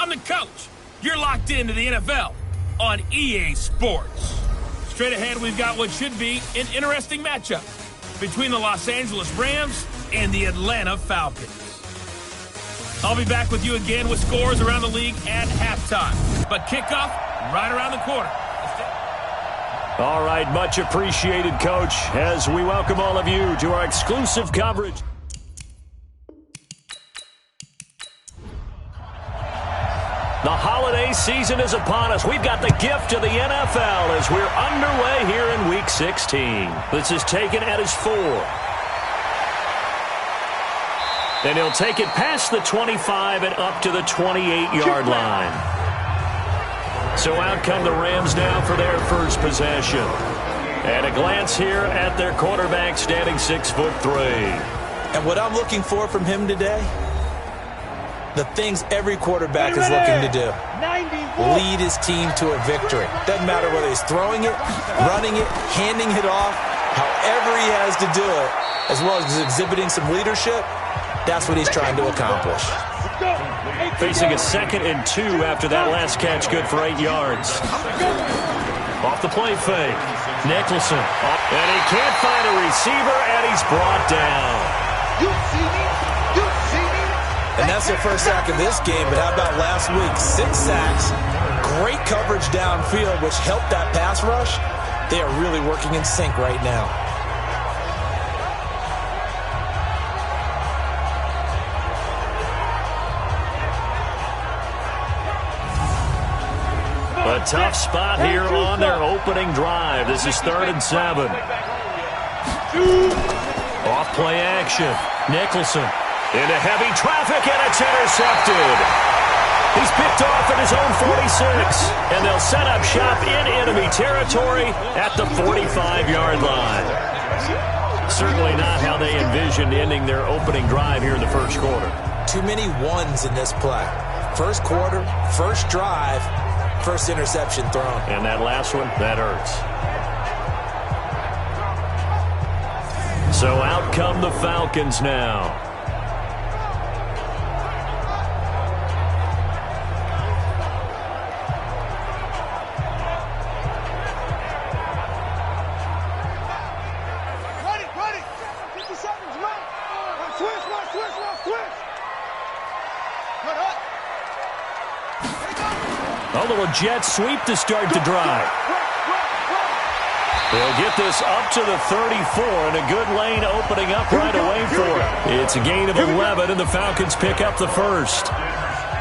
I'm the coach. You're locked into the NFL on EA Sports. Straight ahead, we've got what should be an interesting matchup between the Los Angeles Rams and the Atlanta Falcons. I'll be back with you again with scores around the league at halftime. But kickoff right around the corner. All right, much appreciated, Coach, as we welcome all of you to our exclusive coverage. The holiday season is upon us. We've got the gift of the NFL as we're underway here in Week 16. This is taken at his 4. And he'll take it past the 25 and up to the 28-yard line. So out come the Rams now for their first possession. And a glance here at their quarterback standing 6'3". And what I'm looking for from him today, the things every quarterback is looking to do. Lead his team to a victory. Doesn't matter whether he's throwing it, running it, handing it off, however he has to do it, as well as exhibiting some leadership, that's what he's trying to accomplish. Facing a 2nd and 2 after that last catch, good for 8 yards. Off the play fake. Nicholson. And he can't find a receiver, and he's brought down. You see me? You see me? And that's their first sack of this game, but how about last week? 6 sacks, great coverage downfield, which helped that pass rush. They are really working in sync right now. A tough spot here on their opening drive. This is 3rd and 7. Off play action. Nicholson into heavy traffic, and it's intercepted. He's picked off at his own 46, and they'll set up shop in enemy territory at the 45-yard line. Certainly not how they envisioned ending their opening drive here in the first quarter. Too many ones in this play. First quarter, first drive, first interception thrown. And that last one, that hurts. So out come the Falcons now. A little jet sweep to start the drive. They'll get this up to the 34, and a good lane opening up right away for it. It's a gain of 11, and the Falcons pick up the first.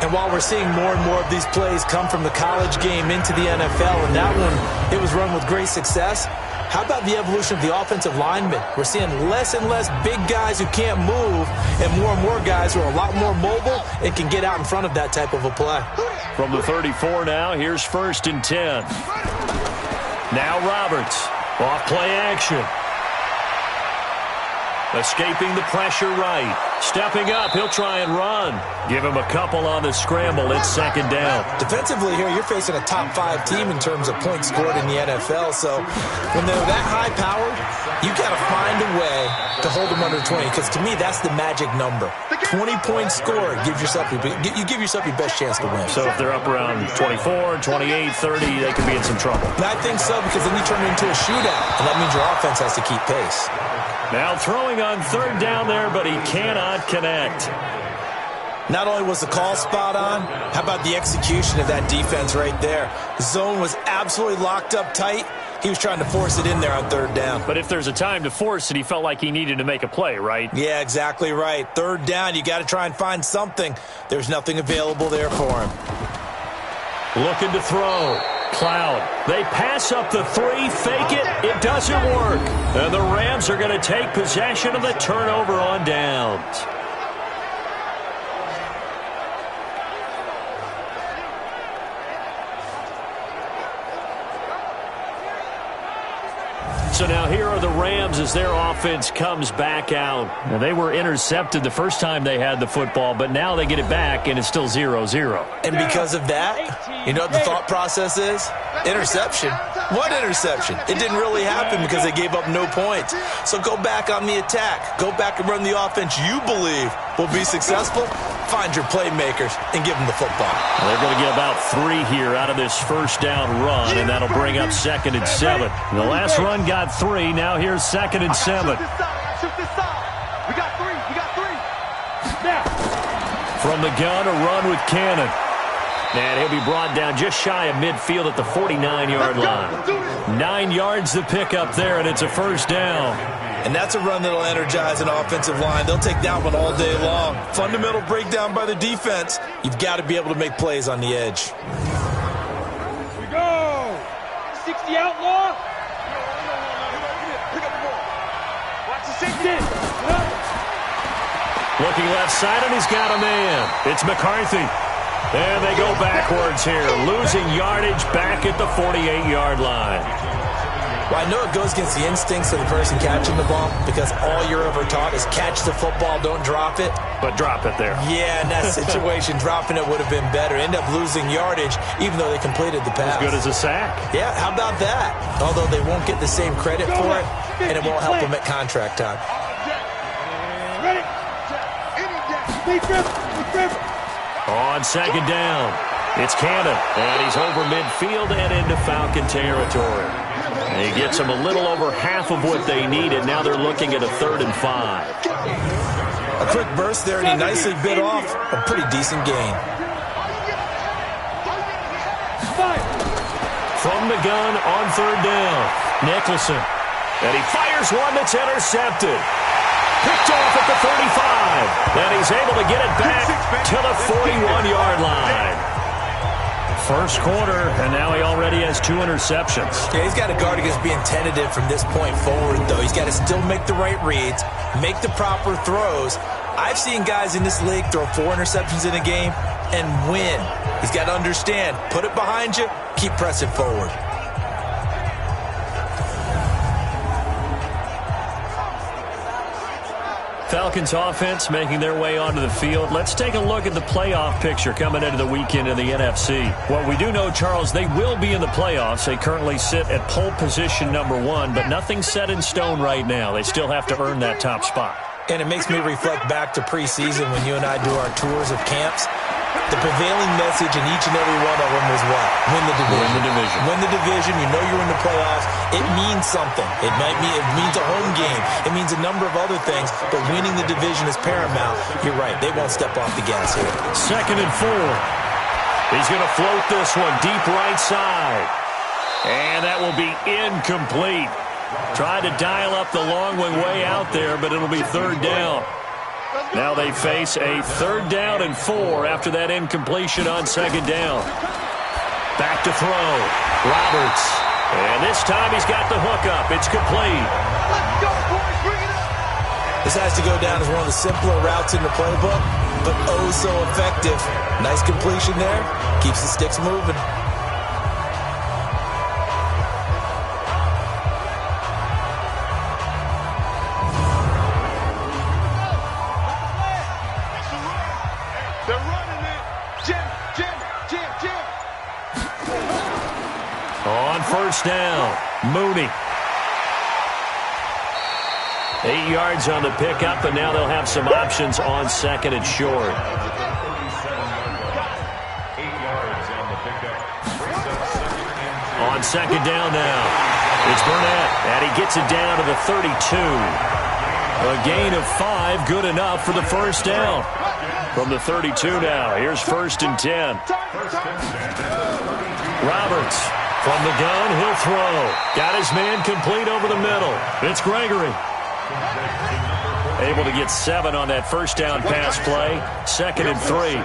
And while we're seeing more and more of these plays come from the college game into the NFL, and that one, it was run with great success, how about the evolution of the offensive linemen? We're seeing less and less big guys who can't move and more guys who are a lot more mobile and can get out in front of that type of a play. From the 34 now, here's 1st and 10. Now Roberts. Off play action. Escaping the pressure right. Stepping up, he'll try and run. Give him a couple on the scramble. It's 2nd down. Defensively here, you're facing a top 5 team in terms of points scored in the NFL. So when they're that high-powered, you got to find a way to hold them under 20. Because to me, that's the magic number. 20-point score, you give yourself your best chance to win. So if they're up around 24, 28, 30, they could be in some trouble. And I think so, because then you turn it into a shootout. And that means your offense has to keep pace. Now throwing on 3rd down there, but he cannot connect. Not only was the call spot on, how about the execution of that defense right there? The zone was absolutely locked up tight. He was trying to force it in there on 3rd down. But if there's a time to force it, he felt like he needed to make a play, right? Yeah, exactly right. 3rd down, you got to try and find something. There's nothing available there for him. Looking to throw. Cloud. They pass up the 3, fake it. It doesn't work. And the Rams are going to take possession of the turnover on downs. So now here are the Rams as their offense comes back out. Now they were intercepted the first time they had the football, but now they get it back, and it's still 0-0. And because of that, you know what the thought process is? Interception. What interception? It didn't really happen because they gave up no points. So go back on the attack. Go back and run the offense you believe will be successful. Find your playmakers and give them the football. They're going to get about 3 here out of this first down run, and that'll bring up 2nd and 7. The last run got 3. Now here's 2nd and 7. We got 3. From the gun, a run with Cannon. And he'll be brought down just shy of midfield at the 49-yard line. 9 yards to pick up there, and it's a first down. And that's a run that'll energize an offensive line. They'll take that one all day long. Fundamental breakdown by the defense. You've got to be able to make plays on the edge. Here we go. 60 outlaw. Pick up the ball. Watch the 60. Looking left side, and he's got a man. It's McCarthy. And they go backwards here, losing yardage back at the 48-yard line. Well, I know it goes against the instincts of the person catching the ball because all you're ever taught is catch the football, don't drop it. But drop it there. Yeah, in that situation, dropping it would have been better. End up losing yardage even though they completed the pass. As good as a sack. Yeah, how about that? Although they won't get the same credit for it, and it won't help them at contract time. Ready? On 2nd down, it's Cannon, and he's over midfield and into Falcon territory. And he gets them a little over half of what they needed. Now they're looking at a 3rd and 5. A quick burst there, and he nicely bit off a pretty decent gain. From the gun on 3rd down, Nicholson. And he fires one that's intercepted. Picked off at the 35. And he's able to get it back to the 41-yard line. First quarter, and now he already has 2 interceptions. Yeah, he's got to guard against being tentative from this point forward, though. He's got to still make the right reads, make the proper throws. I've seen guys in this league throw 4 interceptions in a game and win. He's got to understand, put it behind you, keep pressing forward. Falcons offense making their way onto the field. Let's take a look at the playoff picture coming into the weekend in the NFC. What we do know, Charles, they will be in the playoffs. They currently sit at pole position number 1, but nothing's set in stone right now. They still have to earn that top spot. And it makes me reflect back to preseason when you and I do our tours of camps. The prevailing message in each and every one of them was what? Win the division. Win the division. Win the division. You know you're in the playoffs. It means something. It means a home game. It means a number of other things, but winning the division is paramount. You're right. They won't step off the gas here. 2nd and 4. He's going to float this one deep right side. And that will be incomplete. Tried to dial up the long one way out there, but it'll be 3rd down. Now they face a 3rd down and 4 after that incompletion on 2nd down. Back to throw. Roberts. And this time he's got the hook up. It's complete. Let's go, boys. Bring it up. This has to go down as one of the simpler routes in the playbook, but oh so effective. Nice completion there. Keeps the sticks moving. They're running it. Jim. On 1st down, Mooney. 8 yards on the pickup, and now they'll have some options on 2nd and short. 8 yards on the pickup. On 2nd down now, it's Burnett, and he gets it down to the 32. A gain of 5, good enough for the first down. From the 32 now, here's 1st and 10. Roberts from the gun, he'll throw. Got his man complete over the middle. It's Gregory. Able to get 7 on that first down pass play. 2nd and 3.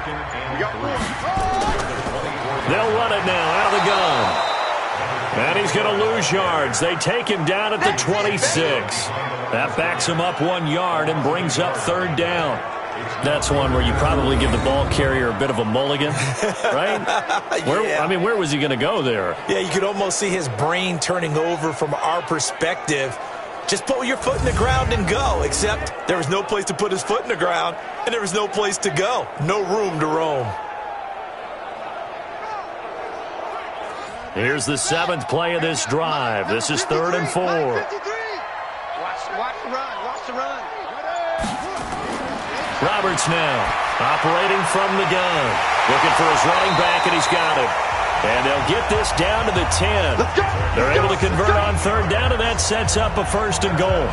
They'll run it now out of the gun. And he's going to lose yards. They take him down at the 26. That backs him up 1 yard and brings up 3rd down. That's one where you probably give the ball carrier a bit of a mulligan, right? Yeah. Where was he going to go there? Yeah, you could almost see his brain turning over from our perspective. Just put your foot in the ground and go, except there was no place to put his foot in the ground, and there was no place to go. No room to roam. Here's the 7th play of this drive. This is 3rd and 4. Watch the run. Watch the run. Roberts now, operating from the gun. Looking for his running back, and he's got it. And they'll get this down to the 10. They're able to convert on third down, and that sets up a 1st and goal.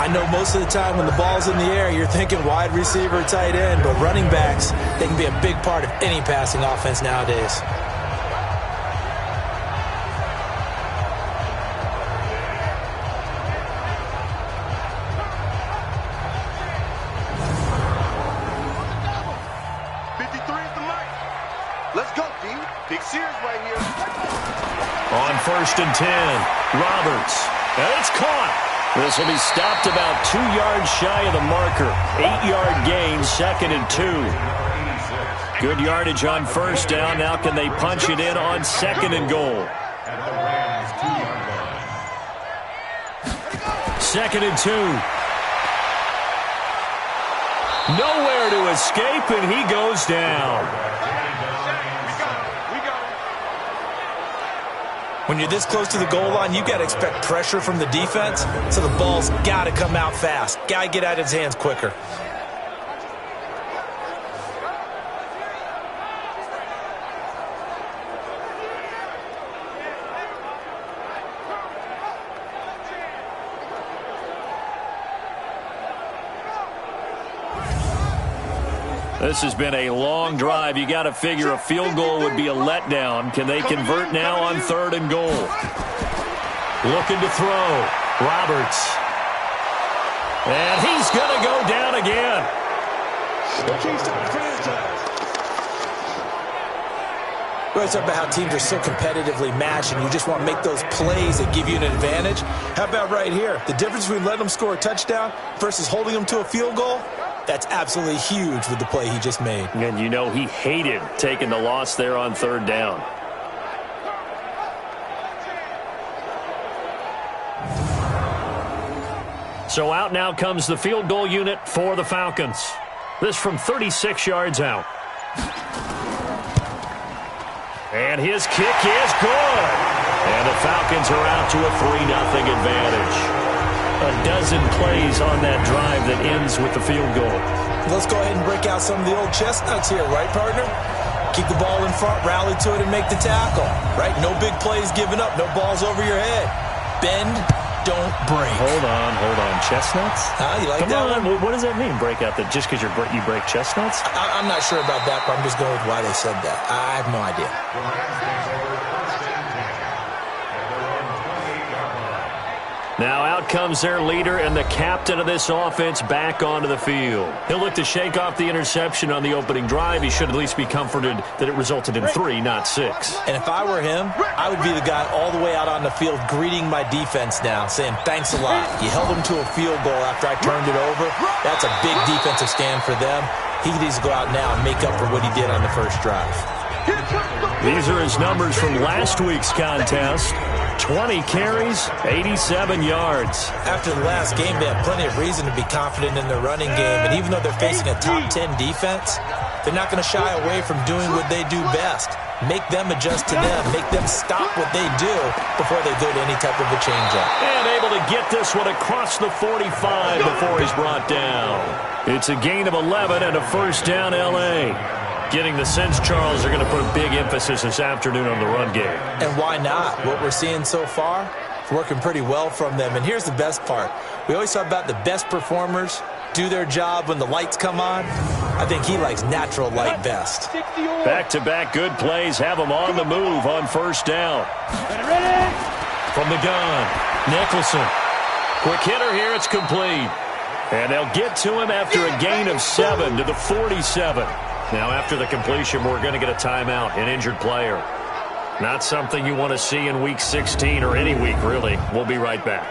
I know most of the time when the ball's in the air, you're thinking wide receiver, tight end, but running backs, they can be a big part of any passing offense nowadays. Let's go, D. Big Sears right here. On 1st and 10, Roberts. And it's caught. This will be stopped about 2 yards shy of the marker. 8-yard gain, 2nd and 2. Good yardage on 1st down. Now can they punch it in on 2nd and goal? 2nd and 2. Nowhere to escape, and he goes down. When you're this close to the goal line, you got to expect pressure from the defense, so the ball's got to come out fast. Got to get out of his hands quicker. This has been a long drive. You got to figure a field goal would be a letdown. Can they convert now on 3rd and goal? Looking to throw. Roberts. And he's going to go down again. We always talk about how teams are so competitively matched and you just want to make those plays that give you an advantage. How about right here? The difference between letting them score a touchdown versus holding them to a field goal? That's absolutely huge with the play he just made. And you know he hated taking the loss there on 3rd down. So out now comes the field goal unit for the Falcons. This from 36 yards out. And his kick is good. And the Falcons are out to a 3-0 advantage. A dozen plays on that drive that ends with the field goal. Let's go ahead and break out some of the old chestnuts here, right, partner? Keep the ball in front, rally to it, and make the tackle, right? No big plays given up, no balls over your head. Bend, don't break. Hold on. Chestnuts? You like that one? What does that mean, break out? That just because you break chestnuts? I'm not sure about that, but I'm just going with why they said that. I have no idea. Now out comes their leader and the captain of this offense back onto the field. He'll look to shake off the interception on the opening drive. He should at least be comforted that it resulted in 3, not 6. And if I were him, I would be the guy all the way out on the field greeting my defense now, saying thanks a lot. You held them to a field goal after I turned it over. That's a big defensive stand for them. He needs to go out now and make up for what he did on the first drive. These are his numbers from last week's contest. 20 carries, 87 yards. After the last game, they have plenty of reason to be confident in their running game. And even though they're facing a top 10 defense, they're not going to shy away from doing what they do best. Make them adjust to them. Make them stop what they do before they go to any type of a change-up. And able to get this one across the 45 before he's brought down. It's a gain of 11 and a 1st down L.A. Getting the sense Charles are going to put a big emphasis this afternoon on the run game. And why not? What we're seeing so far is working pretty well from them. And here's the best part. We always talk about the best performers do their job when the lights come on. I think he likes natural light best. Back-to-back good plays have him on the move on 1st down. From the gun, Nicholson. Quick hitter here, it's complete. And they'll get to him after a gain of 7 to the 47. Now, after the completion, we're going to get a timeout, an injured player. Not something you want to see in Week 16 or any week, really. We'll be right back.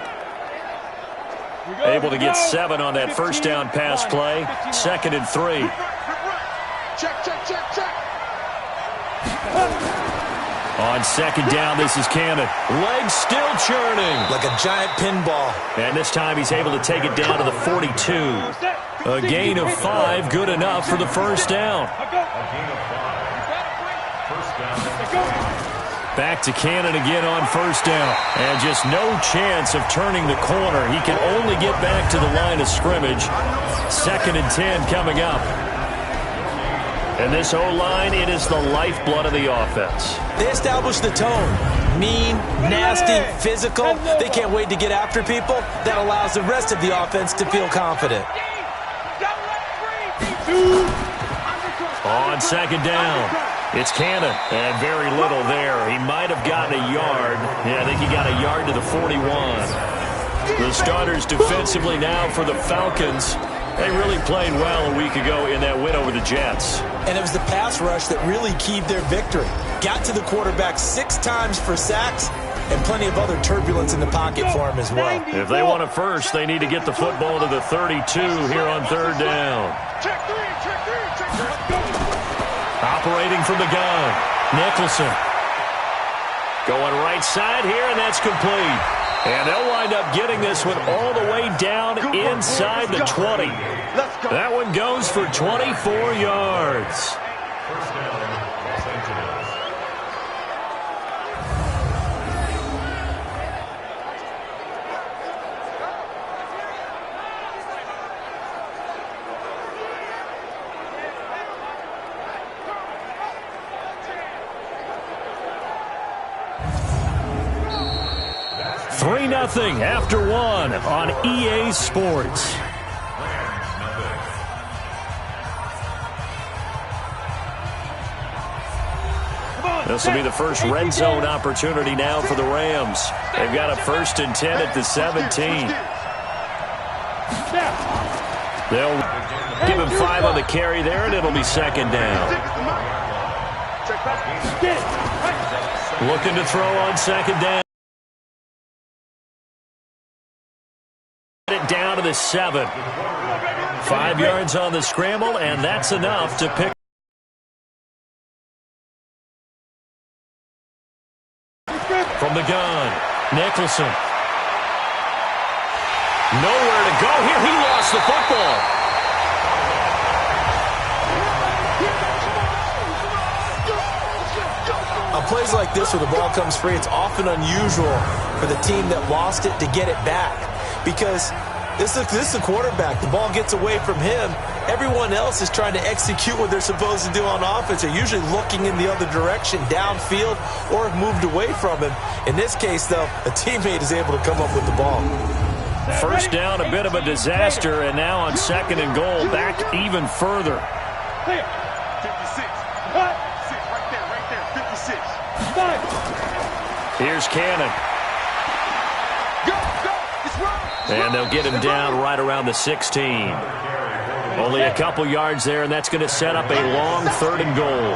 Able to get 7 on that 1st down pass play. 2nd and 3. Check. On 2nd down, this is Cannon. Legs still churning. Like a giant pinball. And this time he's able to take it down to the 42. A gain of 5, good enough for the 1st down. Back to Cannon again on first down. And just no chance of turning the corner. He can only get back to the line of scrimmage. 2nd and 10 coming up. And this O-line, it is the lifeblood of the offense. They established the tone. Mean, nasty, physical. They can't wait to get after people. That allows the rest of the offense to feel confident. On 2nd down, it's Cannon. And very little there. He might have gotten a yard. Yeah, I think he got a yard to the 41. The starters defensively now for the Falcons. They really played well a week ago in that win over the Jets. And it was the pass rush that really keyed their victory. Got to the quarterback 6 times for sacks and plenty of other turbulence in the pocket for him as well. If they want it first, they need to get the football to the 32 here on 3rd down. Operating from the gun, Nicholson. Going right side here, and that's complete. And they'll wind up getting this one all the way down inside the 20. That one goes for 24 yards. First down, Los Angeles. 3-0 after 1 on EA Sports. This will be the first red zone opportunity now for the Rams. They've got a 1st and 10 at the 17. They'll give him 5 on the carry there, and it'll be 2nd down. Looking to throw on 2nd down. It down to the 7. 5 yards on the scramble, and that's enough to pick. From the gun, Nicholson. Nowhere to go here. He lost the football. On plays like this where the ball comes free, it's often unusual for the team that lost it to get it back. Because this is the quarterback. The ball gets away from him. Everyone else is trying to execute what they're supposed to do on offense. They're usually looking in the other direction, downfield, or have moved away from him. In this case, though, a teammate is able to come up with the ball. First down, a bit of a disaster, and now on 2nd and goal, back even further. 56. Right there, 56. Here's Cannon. And they'll get him down right around the 16. Only a couple yards there, and that's going to set up a long 3rd and goal.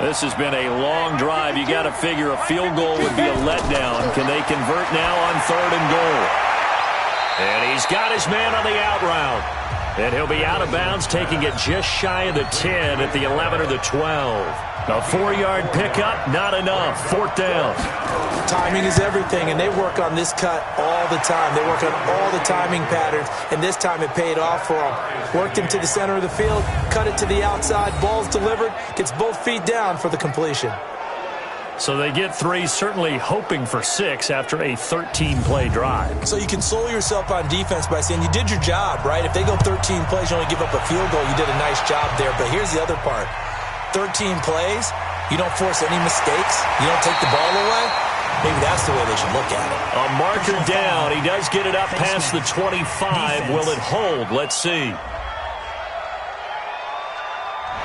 This has been a long drive. You got to figure a field goal would be a letdown. Can they convert now on 3rd and goal? And he's got his man on the out route. And he'll be out of bounds, taking it just shy of the 10 at the 11 or the 12. A 4-yard pickup, not enough. 4th down. Timing is everything, and they work on this cut all the time. They work on all the timing patterns, and this time it paid off for them. Worked him to the center of the field, cut it to the outside, ball's delivered, gets both feet down for the completion. So they get 3, certainly hoping for 6 after a 13-play drive. So you console yourself on defense by saying you did your job, right? If they go 13 plays, you only give up a field goal, you did a nice job there. But here's the other part. 13 plays, you don't force any mistakes, you don't take the ball away. Maybe that's the way they should look at it. A marker down. He does get it up past the 25. Will it hold? Let's see.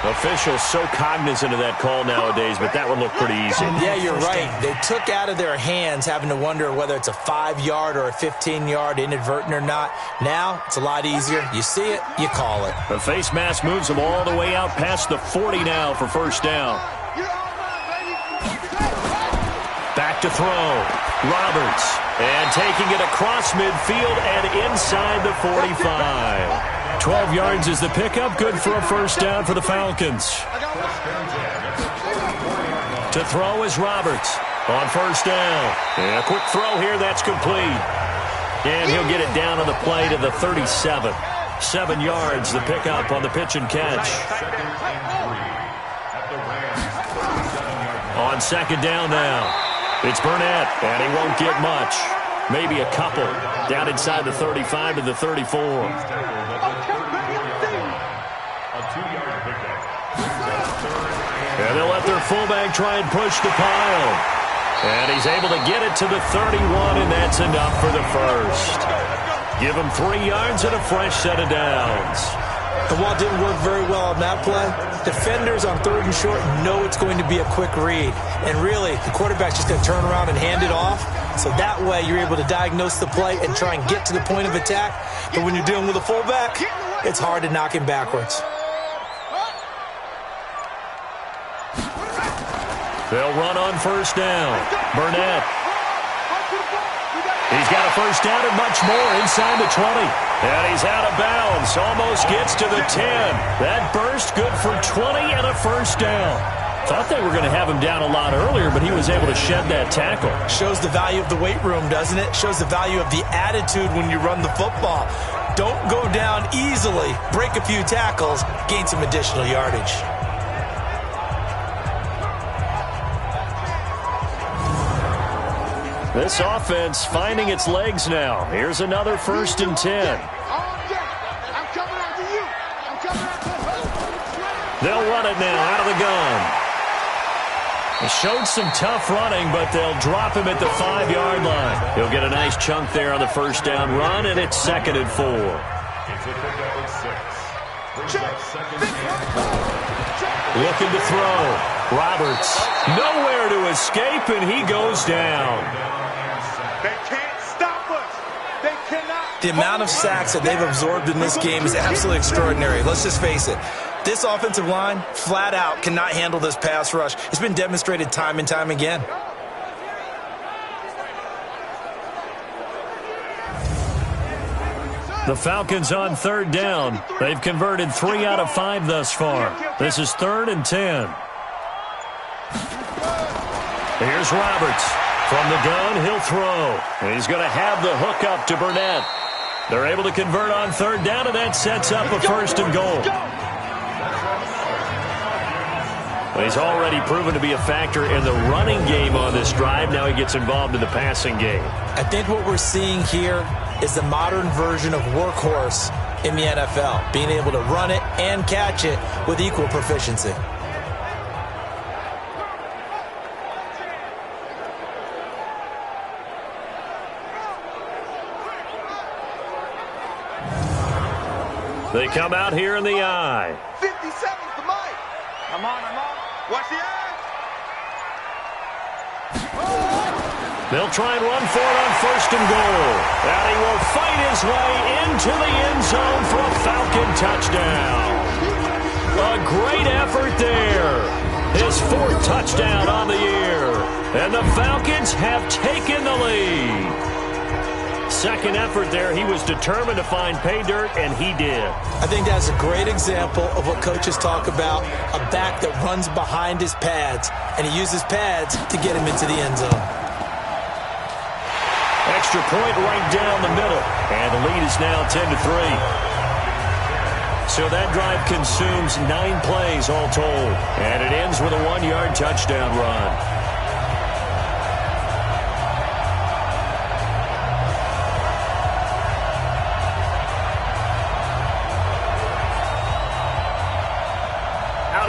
Officials so cognizant of that call nowadays, but that one looked pretty easy. Yeah, you're right. They took out of their hands having to wonder whether it's a 5-yard or a 15-yard, inadvertent or not. Now, it's a lot easier. You see it, you call it. The face mask moves them all the way out past the 40 now for 1st down. Back to throw. Roberts. And taking it across midfield and inside the 45. 12 yards is the pickup. Good for a 1st down for the Falcons. To throw is Roberts on 1st down. And a quick throw here. That's complete. And he'll get it down on the play to the 37. 7 yards, the pickup on the pitch and catch. On second down now. It's Burnett, and he won't get much. Maybe a couple. Down inside the 35 to the 34. A 2-yard pickup. And they'll let their fullback try and push the pile. And he's able to get it to the 31, and that's enough for the first. Give him 3 yards and a fresh set of downs. And while it didn't work very well on that play, defenders on 3rd and short know it's going to be a quick read. And really, the quarterback's just going to turn around and hand it off. So that way, you're able to diagnose the play and try and get to the point of attack. But when you're dealing with a fullback, it's hard to knock him backwards. They'll run on first down. Burnett. He's got a first down and much more inside the 20. And he's out of bounds. Almost gets to the 10. That burst good for 20 and a first down. Thought they were going to have him down a lot earlier, but he was able to shed that tackle. Shows the value of the weight room, doesn't it? Shows the value of the attitude when you run the football. Don't go down easily. Break a few tackles. Gain some additional yardage. This offense finding its legs now. Here's another 1st and 10. They'll run it now out of the gun. They showed some tough running, but they'll drop him at the 5-yard line. He'll get a nice chunk there on the first down run, and it's 2nd and 4. It's a pickup of 6. Looking to throw. Roberts nowhere to escape, and he goes down. They can't stop us. They cannot. The amount of sacks that they've absorbed in this game is absolutely extraordinary. Let's just face it. This offensive line, flat out, cannot handle this pass rush. It's been demonstrated time and time again. The Falcons on 3rd down. They've converted 3 out of 5 thus far. This is 3rd and 10. Here's Roberts. From the gun, he'll throw. And he's going to have the hook up to Burnett. They're able to convert on 3rd down, and that sets up a 1st and goal. Well, he's already proven to be a factor in the running game on this drive. Now he gets involved in the passing game. I think what we're seeing here is the modern version of workhorse in the NFL, being able to run it and catch it with equal proficiency. They come out here in the I. 50 seconds to Mike. I'm on. Watch the eye. They'll try and run for it on 1st and goal. And he will fight his way into the end zone for a Falcon touchdown. A great effort there. His 4th touchdown on the year. And the Falcons have taken the lead. Second effort there, he was determined to find pay dirt, and he did. I think that's a great example of what coaches talk about, a back that runs behind his pads, and he uses pads to get him into the end zone. Extra point right down the middle, and the lead is now 10-3. So that drive consumes 9 plays all told, and it ends with a 1-yard touchdown run.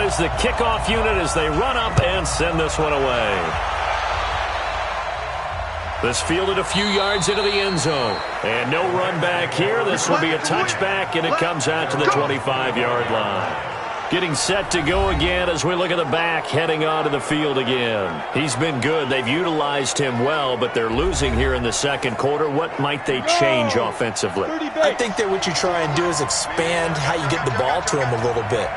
Is the kickoff unit as they run up and send this one away. This fielded a few yards into the end zone. And no run back here. This will be a touchback, and it comes out to the 25-yard line. Getting set to go again as we look at the back heading onto the field again. He's been good. They've utilized him well, but they're losing here in the second quarter. What might they change offensively? I think that what you try and do is expand how you get the ball to him a little bit.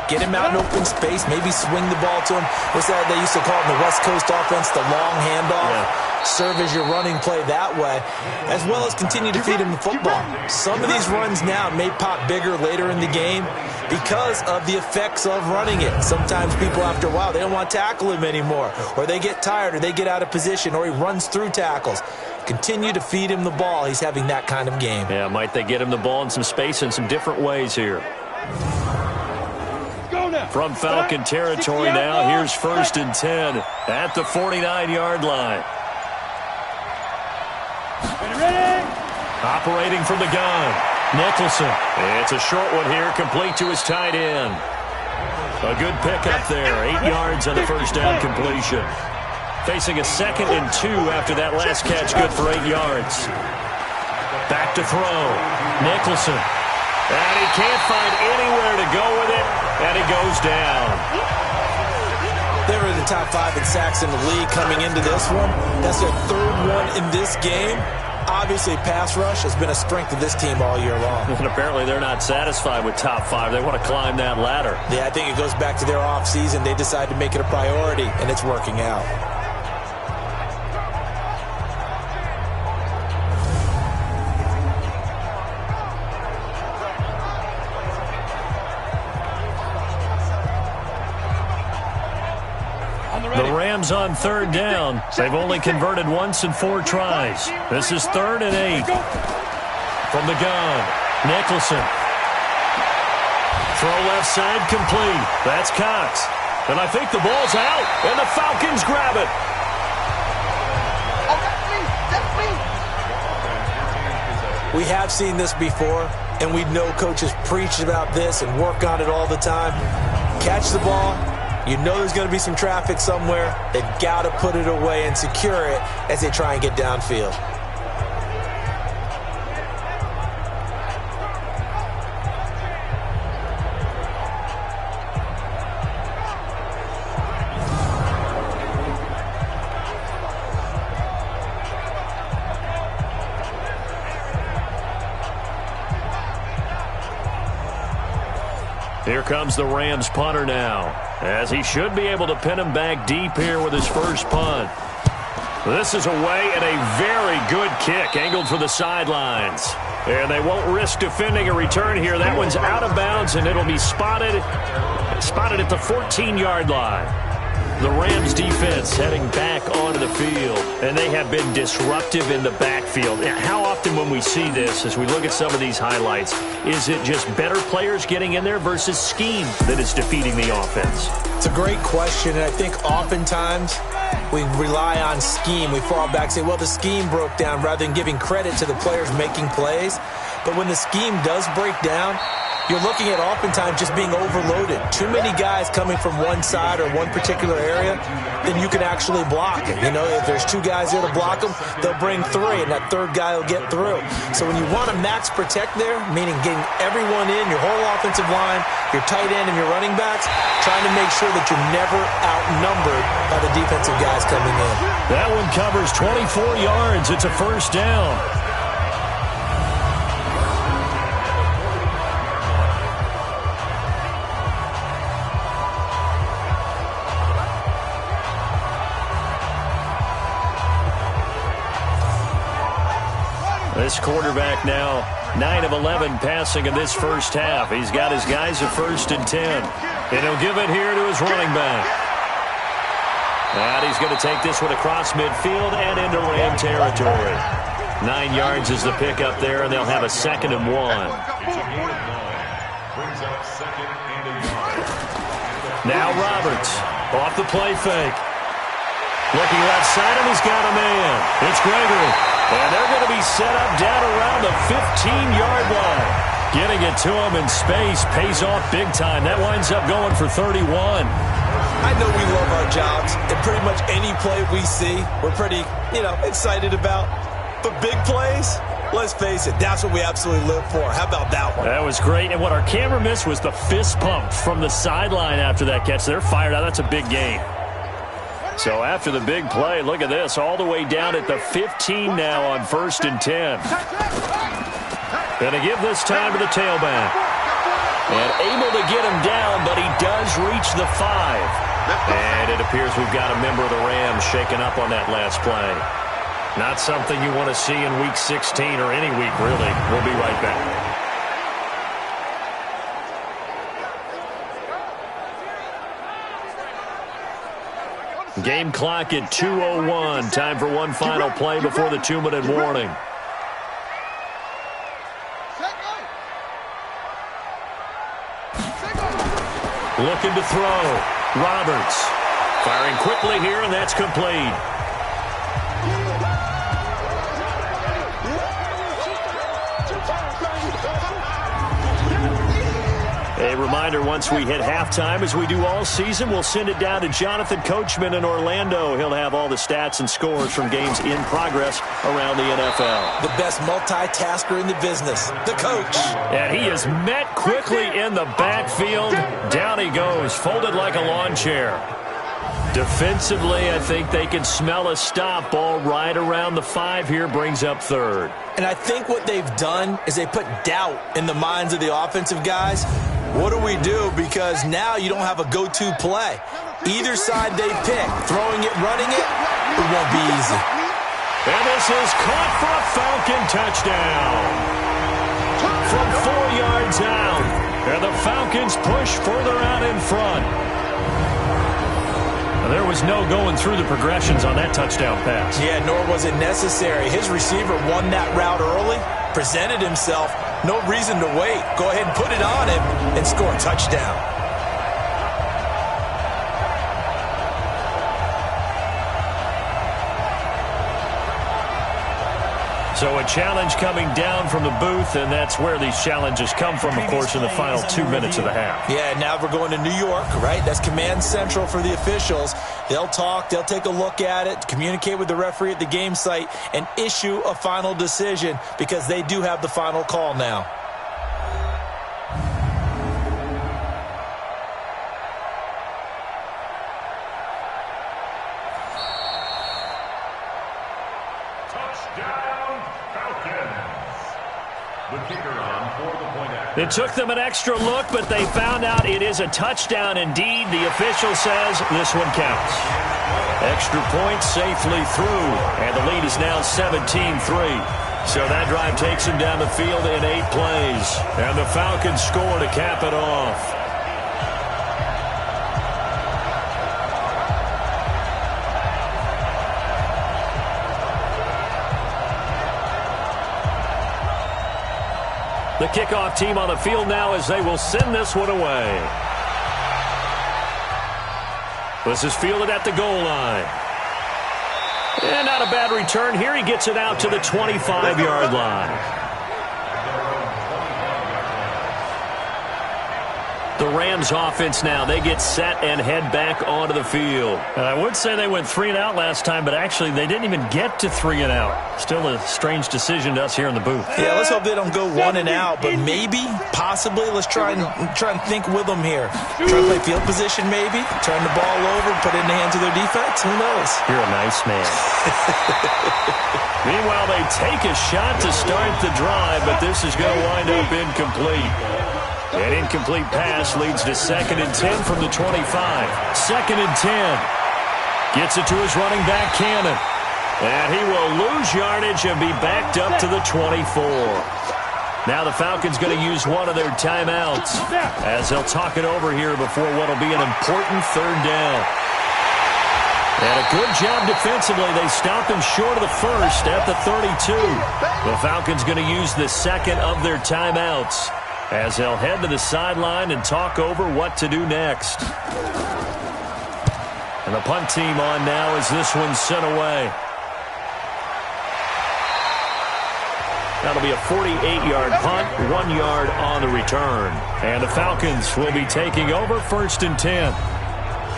Get him out in open space, maybe swing the ball to him. What's that they used to call it in the West Coast offense, the long handoff? Yeah. Serve as your running play that way, as well as continue to feed him the football. Some of these runs now may pop bigger later in the game because of the effects of running it. Sometimes people, after a while, they don't want to tackle him anymore, or they get tired, or they get out of position, or he runs through tackles. Continue to feed him the ball. He's having that kind of game. Yeah, might they get him the ball in some space in some different ways here. Go now. From Falcon territory now, here's 1st and 10 at the 49-yard line. Operating from the gun, Nicholson. It's a short one here, complete to his tight end. A good pickup there, 8 yards on the first down completion. Facing a 2nd and 2 after that last catch, good for 8 yards. Back to throw, Nicholson. And he can't find anywhere to go with it, and he goes down. They were in the top 5 in sacks in the league coming into this one. That's their 3rd one in this game. Obviously, pass rush has been a strength of this team all year long. And apparently they're not satisfied with top 5. They want to climb that ladder. Yeah, I think it goes back to their offseason. They decided to make it a priority, and it's working out. The Rams on 3rd down. They've only converted once in 4 tries. This is 3rd and 8. From the gun, Nicholson. Throw left side complete. That's Cox. And I think the ball's out, and the Falcons grab it. We have seen this before, and we know coaches preach about this and work on it all the time. Catch the ball. You know there's going to be some traffic somewhere. They've got to put it away and secure it as they try and get downfield. Here comes the Rams punter now, as he should be able to pin him back deep here with his first punt. This is away and a very good kick, angled for the sidelines. And they won't risk defending a return here. That one's out of bounds, and it'll be spotted at the 14-yard line. The Rams defense heading back onto the field, and they have been disruptive in the backfield. How often when we see this, as we look at some of these highlights, is it just better players getting in there versus scheme that is defeating the offense? It's a great question, and I think oftentimes we rely on scheme. We fall back and say, well, the scheme broke down, rather than giving credit to the players making plays. But when the scheme does break down, you're looking at oftentimes just being overloaded. Too many guys coming from one side or one particular area, then you can actually block it. You know, if there's 2 guys there to block them, they'll bring 3, and that 3rd guy will get through. So when you want to max protect there, meaning getting everyone in, your whole offensive line, your tight end, and your running backs, trying to make sure that you're never outnumbered by the defensive guys coming in. That one covers 24 yards. It's a first down. This quarterback now 9 of 11 passing in this first half. He's got his guys at 1st and 10. And he'll give it here to his running back. And he's going to take this one across midfield and into Ram territory. 9 yards is the pickup there, and they'll have a 2nd and 1. Now Roberts off the play fake. Looking left side, and he's got a man. It's Gregory. And they're going to be set up down around the 15-yard line. Getting it to him in space pays off big time. That winds up going for 31. I know we love our jobs, and pretty much any play we see, we're pretty, excited about. But big plays, let's face it, that's what we absolutely live for. How about that one? That was great. And what our camera missed was the fist pump from the sideline after that catch. They're fired out. That's a big gain. So after the big play, look at this, all the way down at the 15 now on 1st and 10. Going to give this time to the tailback. And able to get him down, but he does reach the 5. And it appears we've got a member of the Rams shaken up on that last play. Not something you want to see in Week 16 or any week, really. We'll be right back. Game clock at 2:01. Time for one final play before the 2-minute warning. Looking to throw. Roberts. Firing quickly here, and that's complete. A reminder, once we hit halftime, as we do all season, we'll send it down to Jonathan Coachman in Orlando. He'll have all the stats and scores from games in progress around the NFL. The best multitasker in the business, the coach. And he is met quickly in the backfield. Down he goes, folded like a lawn chair. Defensively, I think they can smell a stop. Ball right around the 5 here, brings up third. And I think what they've done is they put doubt in the minds of the offensive guys. What do we do? Because now you don't have a go-to play. Either side they pick, throwing it, running it, it won't be easy. And this is caught for a Falcon touchdown. From 4 yards out. And the Falcons push further out in front. There was no going through the progressions on that touchdown pass. Yeah, nor was it necessary. His receiver won that route early, presented himself. No reason to wait. Go ahead and put it on him and score a touchdown. So a challenge coming down from the booth, and that's where these challenges come from, of course, in the final 2 minutes of the half. Yeah, now we're going to New York, right? That's command central for the officials. They'll talk, they'll take a look at it, communicate with the referee at the game site, and issue a final decision because they do have the final call now. It took them an extra look, but they found out it is a touchdown indeed. The official says this one counts. Extra point safely through, and the lead is now 17-3. So that drive takes them down the field in 8 plays, and the Falcons score to cap it off. The kickoff team on the field now as they will send this one away. This is fielded at the goal line. And not a bad return here. He gets it out to the 25-yard line. The Rams offense now, they get set and head back onto the field. And I would say they went 3 and out last time, but actually they didn't even get to 3 and out. Still a strange decision to us here in the booth. Yeah, let's hope they don't go 1 and out, but maybe, possibly, let's try and think with them here. Try to play field position maybe, turn the ball over, put it in the hands of their defense. Who knows? You're a nice man. Meanwhile, they take a shot to start the drive, but this is going to wind up incomplete. An incomplete pass leads to 2nd and 10 from the 25. 2nd and 10. Gets it to his running back, Cannon. And he will lose yardage and be backed up to the 24. Now the Falcons going to use one of their timeouts as they'll talk it over here before what will be an important 3rd down. And a good job defensively. They stop him short of the first at the 32. The Falcons going to use the 2nd of their timeouts as they'll head to the sideline and talk over what to do next. And the punt team on now as this one's sent away. That'll be a 48-yard punt, 1 yard on the return. And the Falcons will be taking over 1st and 10.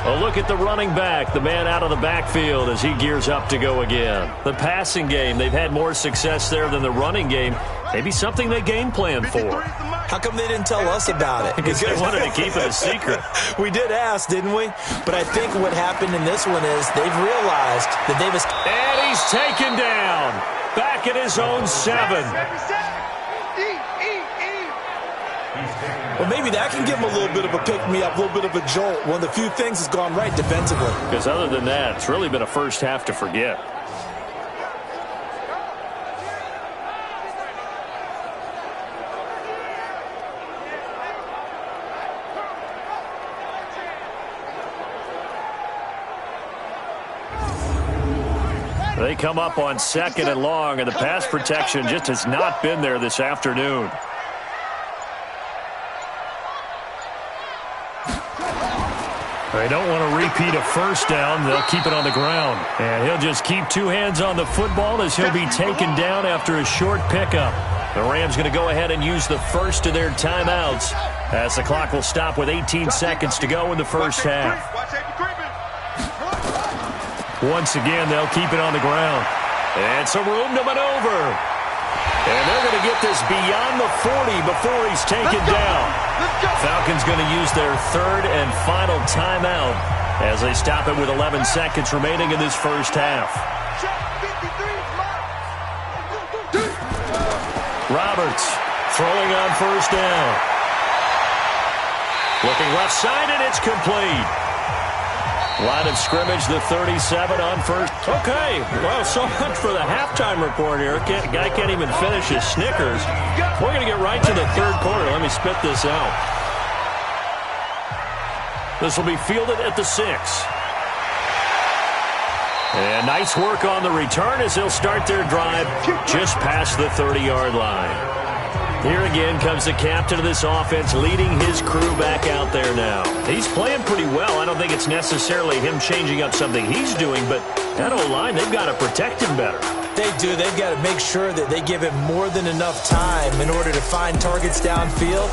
A look at the running back, the man out of the backfield as he gears up to go again. The passing game, they've had more success there than the running game. Maybe something they game plan for. How come they didn't tell us about it? Because they wanted to keep it a secret. We did ask, didn't we? But I think what happened in this one is they've realized that they've... And he's taken down. Back at his own 7. Well, maybe that can give him a little bit of a pick-me-up, a little bit of a jolt. One of the few things that's gone right defensively. Because other than that, it's really been a first half to forget. They come up on 2nd and long, and the pass protection just has not been there this afternoon. They don't want to repeat a first down. They'll keep it on the ground. And he'll just keep two hands on the football as he'll be taken down after a short pickup. The Rams going to go ahead and use the first of their timeouts as the clock will stop with 18 seconds to go in the first half. Once again, they'll keep it on the ground. And some room to maneuver. And they're going to get this beyond the 40 before he's taken down. Falcons going to use their third and final timeout as they stop it with 11 seconds remaining in this first half. Roberts throwing on first down. Looking left side, and it's complete. Line of scrimmage, the 37 on first. Okay, well, so much for the halftime report here. Guy can't even finish his Snickers. We're going to get right to the third quarter. Let me spit this out. This will be fielded at the 6. And nice work on the return as they'll start their drive just past the 30-yard line. Here again comes the captain of this offense leading his crew back out there now. He's playing pretty well. I don't think it's necessarily him changing up something he's doing, but that O-line, they've got to protect him better. They do. They've got to make sure that they give him more than enough time in order to find targets downfield.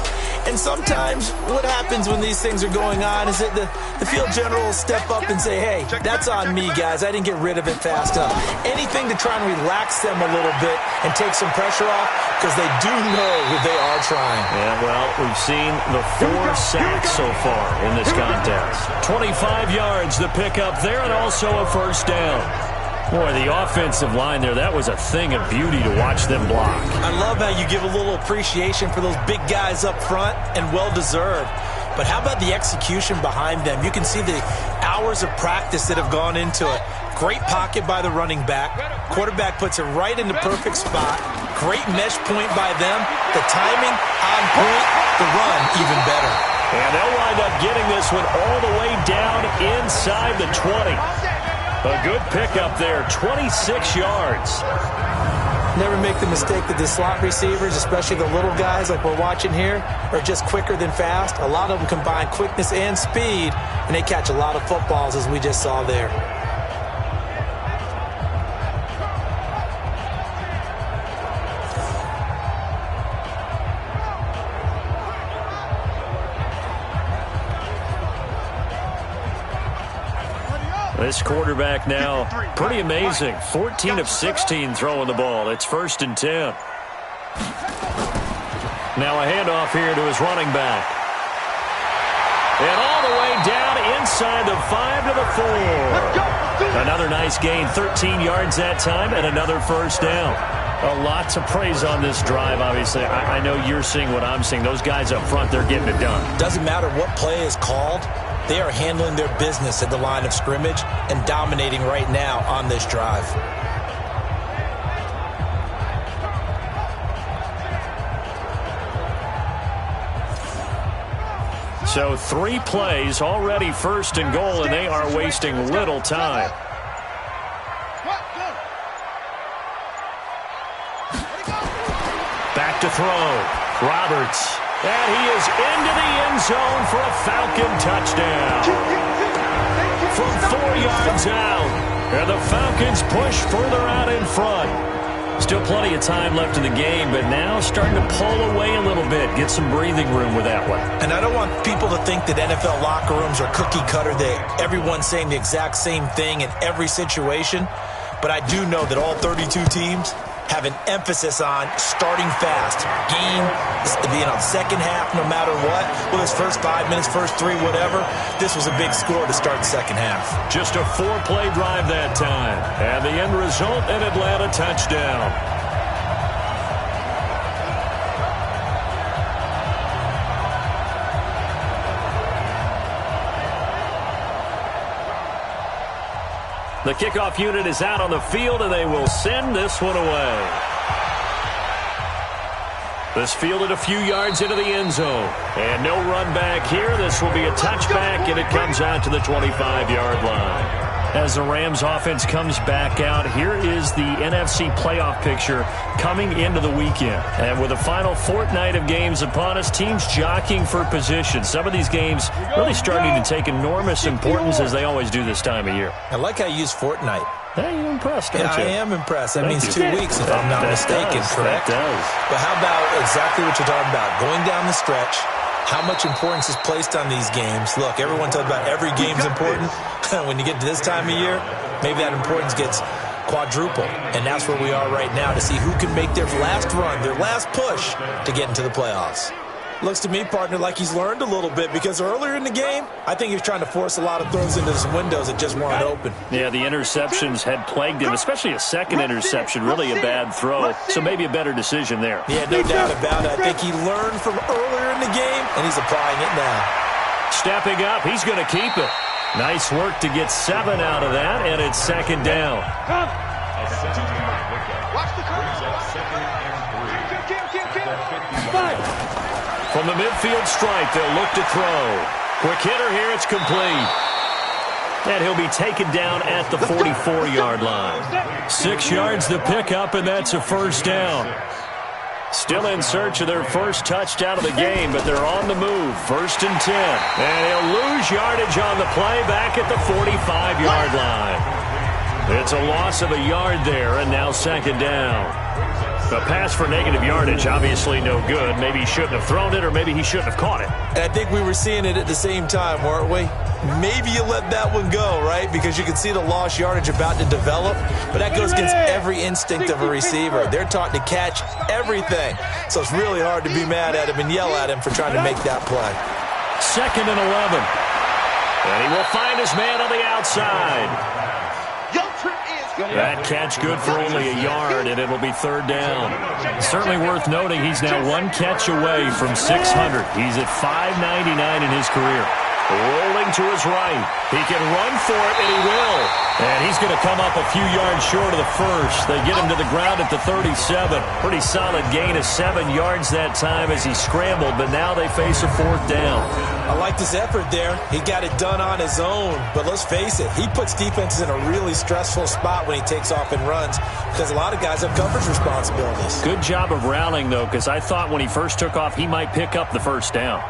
And sometimes what happens when these things are going on is that the field general will step up and say, hey, that's on me, guys. I didn't get rid of it fast enough. Anything to try and relax them a little bit and take some pressure off because they do know that they are trying. Yeah, well, we've seen the 4 sacks so far in this contest. 25 yards the pickup there and also a first down. Boy, the offensive line there, that was a thing of beauty to watch them block. I love how you give a little appreciation for those big guys up front, and well-deserved. But how about the execution behind them? You can see the hours of practice that have gone into it. Great pocket by the running back. Quarterback puts it right in the perfect spot. Great mesh point by them. The timing on point. The run even better. And they'll wind up getting this one all the way down inside the 20. A good pickup there, 26 yards. Never make the mistake that the slot receivers, especially the little guys like we're watching here, are just quicker than fast. A lot of them combine quickness and speed, and they catch a lot of footballs, as we just saw there. This quarterback now, pretty amazing. 14 of 16 throwing the ball. It's 1st and 10. Now a handoff here to his running back. And all the way down inside the 5 to the 4. Another nice gain, 13 yards that time, and another first down. A lot to praise on this drive, obviously. I know you're seeing what I'm seeing. Those guys up front, they're getting it done. Doesn't matter what play is called. They are handling their business at the line of scrimmage and dominating right now on this drive. So 3 plays, already 1st and goal, and they are wasting little time. Back to throw. Roberts. And he is into the end zone for a Falcon touchdown. From 4 yards out. And the Falcons push further out in front. Still plenty of time left in the game, but now starting to pull away a little bit. Get some breathing room with that one. And I don't want people to think that NFL locker rooms are cookie cutter, that everyone's saying the exact same thing in every situation. But I do know that all 32 teams have an emphasis on starting fast. Game, second half, no matter what. Well, it's first 5 minutes, first 3, whatever. This was a big score to start the second half. Just a 4-play drive that time. And the end result, an Atlanta touchdown. The kickoff unit is out on the field, and they will send this one away. This fielded a few yards into the end zone. And no run back here. This will be a touchback, and it comes out to the 25-yard line. as the Rams offense comes back out. Here is the NFC playoff picture coming into the weekend. And with the final fortnight of games upon us, teams jockeying for position. Some of these games really starting to take enormous importance as they always do this time of year. I like how you use fortnight. Hey, you're impressed, aren't you? I am impressed. That means 2 weeks, if I'm not mistaken, correct? That does. But how about exactly what you're talking about? Going down the stretch, how much importance is placed on these games? Look, everyone talks about every game's important. When you get to this time of year, maybe that importance gets quadrupled. And that's where we are right now to see who can make their last run, their last push to get into the playoffs. Looks to me, partner, like he's learned a little bit because earlier in the game, I think he was trying to force a lot of throws into some windows that just weren't open. Yeah, the interceptions had plagued him, especially a second interception, really a bad throw. So maybe a better decision there. Yeah, no doubt about it. I think he learned from earlier in the game, and he's applying it now. Stepping up, he's going to keep it. Nice work to get 7 out of that, and it's second down. Watch the From the midfield stripe, they'll look to throw. Quick hitter here, it's complete. And he'll be taken down at the 44-yard line. 6 yards the pickup, and that's a first down. Still in search of their first touchdown of the game, but they're on the move. 1st and 10. And he'll lose yardage on the play back at the 45-yard line. It's a loss of a yard there, and now second down. A pass for negative yardage, obviously no good. Maybe he shouldn't have thrown it, or maybe he shouldn't have caught it. And I think we were seeing it at the same time, weren't we? Maybe you let that one go, right? Because you can see the lost yardage about to develop. But that goes against every instinct of a receiver. They're taught to catch everything. So it's really hard to be mad at him and yell at him for trying to make that play. 2nd and 11. And he will find his man on the outside. That catch good for only a yard, and it'll be 3rd down. Certainly worth noting he's now 1 catch away from 600. He's at 599 in his career. Rolling to his right. He can run for it, and he will. And he's going to come up a few yards short of the first. They get him to the ground at the 37. Pretty solid gain of 7 yards that time as he scrambled, but now they face a 4th down. I like this effort there. He got it done on his own. But let's face it, he puts defenses in a really stressful spot when he takes off and runs because a lot of guys have coverage responsibilities. Good job of rallying, though, because I thought when he first took off, he might pick up the first down.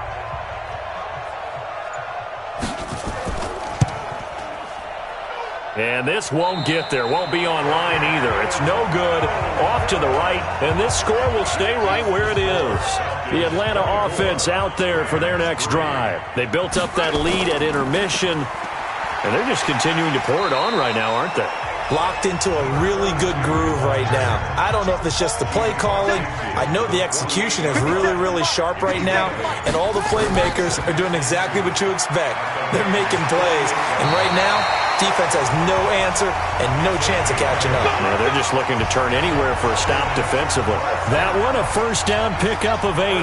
And this won't get there, won't be online either. It's no good, off to the right, and this score will stay right where it is. The Atlanta offense out there for their next drive. They built up that lead at intermission, and they're just continuing to pour it on right now, aren't they? Locked into a really good groove right now. I don't know if it's just the play calling. I know the execution is really, really sharp right now, and all the playmakers are doing exactly what you expect. They're making plays, and right now, defense has no answer and no chance of catching up. No, they're just looking to turn anywhere for a stop defensively. That one, a first down pickup of 8.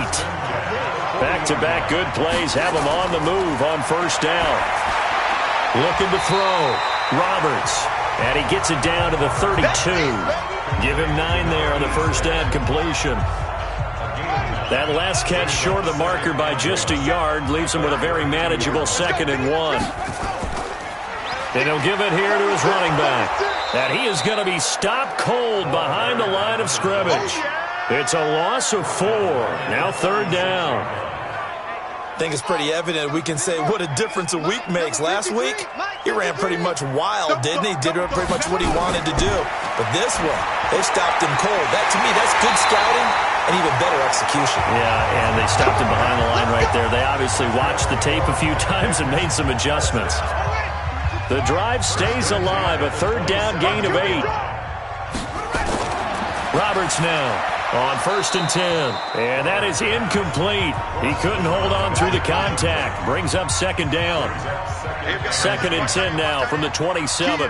Back-to-back good plays have them on the move on first down. Looking to throw. Roberts. And he gets it down to the 32. Give him 9 there on the first down completion. That last catch short of the marker by just a yard leaves him with a very manageable 2nd and 1. And he'll give it here to his running back. And he is going to be stopped cold behind the line of scrimmage. It's a loss of 4. Now 3rd down. I think it's pretty evident we can say what a difference a week makes. Last week, he ran pretty much wild, didn't he? Did pretty much what he wanted to do. But this one, they stopped him cold. That, to me, that's good scouting and even better execution. Yeah, and they stopped him behind the line right there. They obviously watched the tape a few times and made some adjustments. The drive stays alive, a 3rd down gain of 8. Roberts now on 1st and 10. And that is incomplete. He couldn't hold on through the contact. Brings up 2nd down. 2nd and 10 now from the 27. To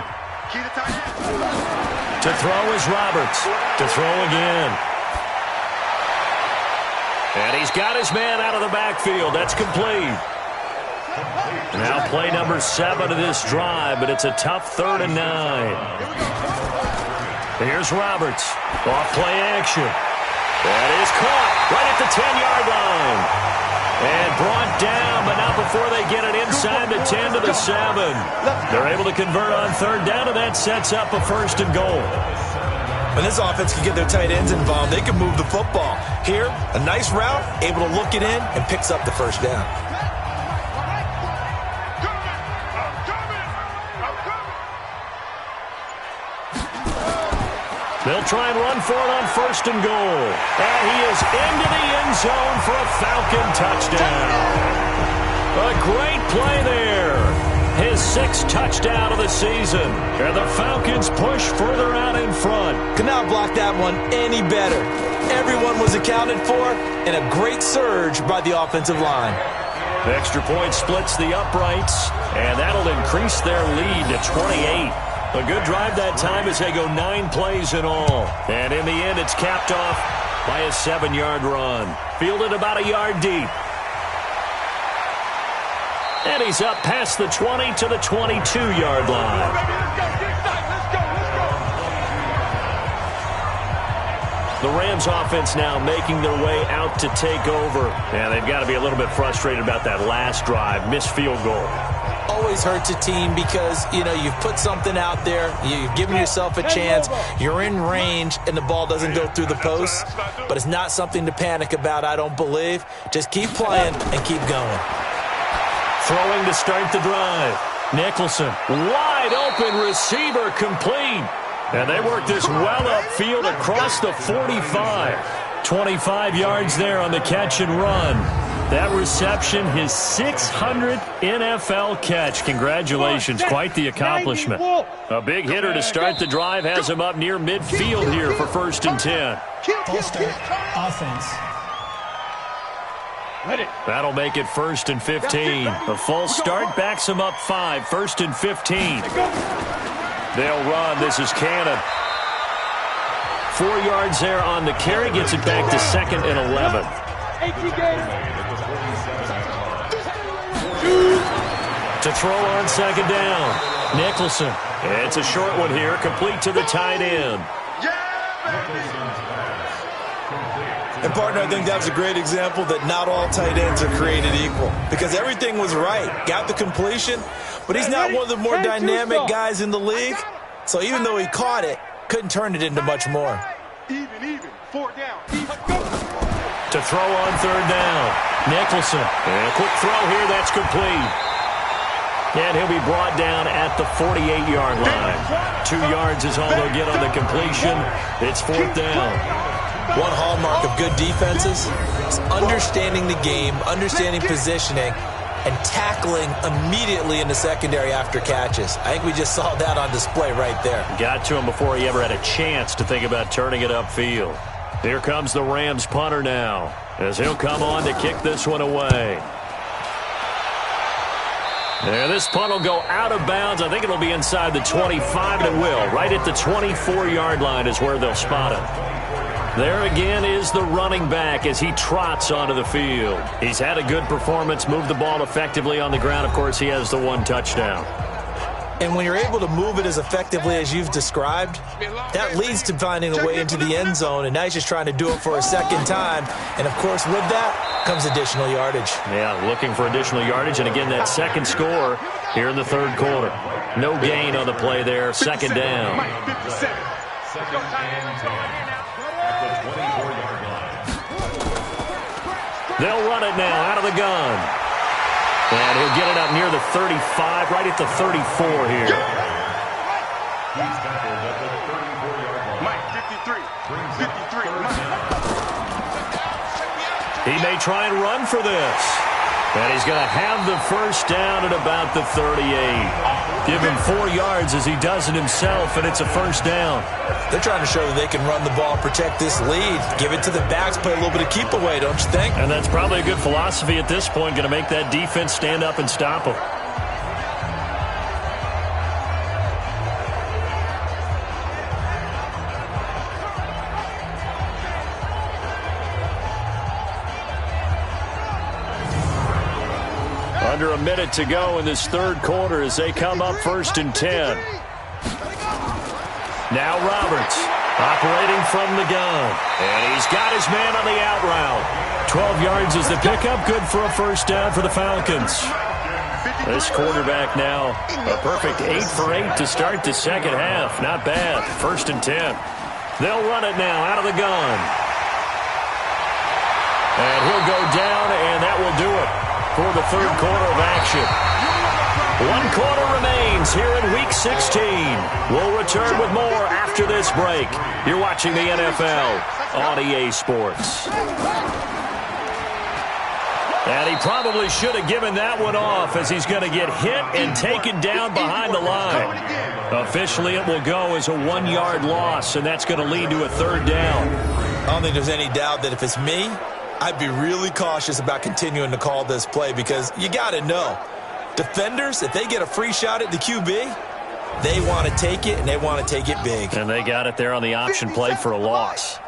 throw is Roberts. To throw again. And he's got his man out of the backfield. That's complete. Now play number 7 of this drive, but it's a tough 3rd and 9. Here's Roberts. Off play action. That is caught right at the 10-yard line. And brought down, but not before they get it inside the 10 to the 7. They're able to convert on third down, and that sets up a 1st and goal. When this offense can get their tight ends involved, they can move the football. Here, a nice route, able to look it in, and picks up the 1st down. They'll try and run for it on 1st and goal. And he is into the end zone for a Falcon touchdown. A great play there. His 6th touchdown of the season. And the Falcons push further out in front. Could not block that one any better. Everyone was accounted for, and a great surge by the offensive line. The extra point splits the uprights, and that'll increase their lead to 28. A good drive that time as they go 9 plays in all. And in the end, it's capped off by a 7-yard run. Fielded about a yard deep. And he's up past the 20 to the 22-yard line. The Rams offense now making their way out to take over. And they've got to be a little bit frustrated about that last drive. Missed field goal. Always hurts a team because, you know, you've put something out there, you've given yourself a chance, you're in range, and the ball doesn't go through the posts. But it's not something to panic about, I don't believe. Just keep playing and keep going. Throwing to start the drive. Nicholson, wide open receiver, complete. And they work this well upfield across the 45. 25 yards there on the catch and run. That reception, his 600th NFL catch. Congratulations, quite the accomplishment. A big hitter to start the drive has him up near midfield here for 1st and 10. Full start, offense. That'll make it 1st and 15. A false start backs him up 5, 1st and 15. They'll run. This is Cannon. 4 yards there on the carry, gets it back to 2nd and 11. To throw on 2nd down. Nicholson. It's a short one here, complete to the tight end. And, partner, I think that was a great example that not all tight ends are created equal. Because everything was right. Got the completion, but he's not one of the more dynamic guys in the league. So even though he caught it, couldn't turn it into much more. Even. 4 down. To throw on 3rd down. Nicholson. And a quick throw here, that's complete. And he'll be brought down at the 48-yard line. 2 yards is all they'll get on the completion. It's 4th down. One hallmark of good defenses is understanding the game, understanding positioning, and tackling immediately in the secondary after catches. I think we just saw that on display right there. Got to him before he ever had a chance to think about turning it upfield. Here comes the Rams punter now, as he'll come on to kick this one away. And this punt will go out of bounds. I think it'll be inside the 25, and it will. Right at the 24-yard line is where they'll spot it. There again is the running back as he trots onto the field. He's had a good performance, moved the ball effectively on the ground. Of course, he has the 1 touchdown. And when you're able to move it as effectively as you've described, that leads to finding a way into the end zone, and now he's just trying to do it for a 2nd time. And, of course, with that comes additional yardage. Yeah, looking for additional yardage, and again, that 2nd score here in the 3rd quarter. No gain on the play there, 2nd down. They'll run it now out of the gun. And he'll get it up near the 35, right at the 34 here. Mike, 53. He may try and run for this. And he's going to have the 1st down at about the 38. Give him 4 yards as he does it himself, and it's a 1st down. They're trying to show that they can run the ball, protect this lead, give it to the backs, play a little bit of keep away, don't you think? And that's probably a good philosophy at this point, going to make that defense stand up and stop them. Under a minute to go in this 3rd quarter as they come up 1st and 10. Now Roberts operating from the gun. And he's got his man on the out route. 12 yards is the pickup. Good for a first down for the Falcons. This quarterback now a perfect 8 for 8 to start the second half. Not bad. 1st and 10. They'll run it now out of the gun. And he'll go down, and that will do it for the third quarter of action. 1 quarter remains here in Week 16. We'll return with more after this break. You're watching the NFL on EA Sports. And he probably should have given that one off, as he's going to get hit and taken down behind the line. Officially, it will go as a 1-yard loss, and that's going to lead to a third down. I don't think there's any doubt that if it's me, I'd be really cautious about continuing to call this play, because you got to know, defenders, if they get a free shot at the QB, they want to take it, and they want to take it big. And they got it there on the option play for a loss.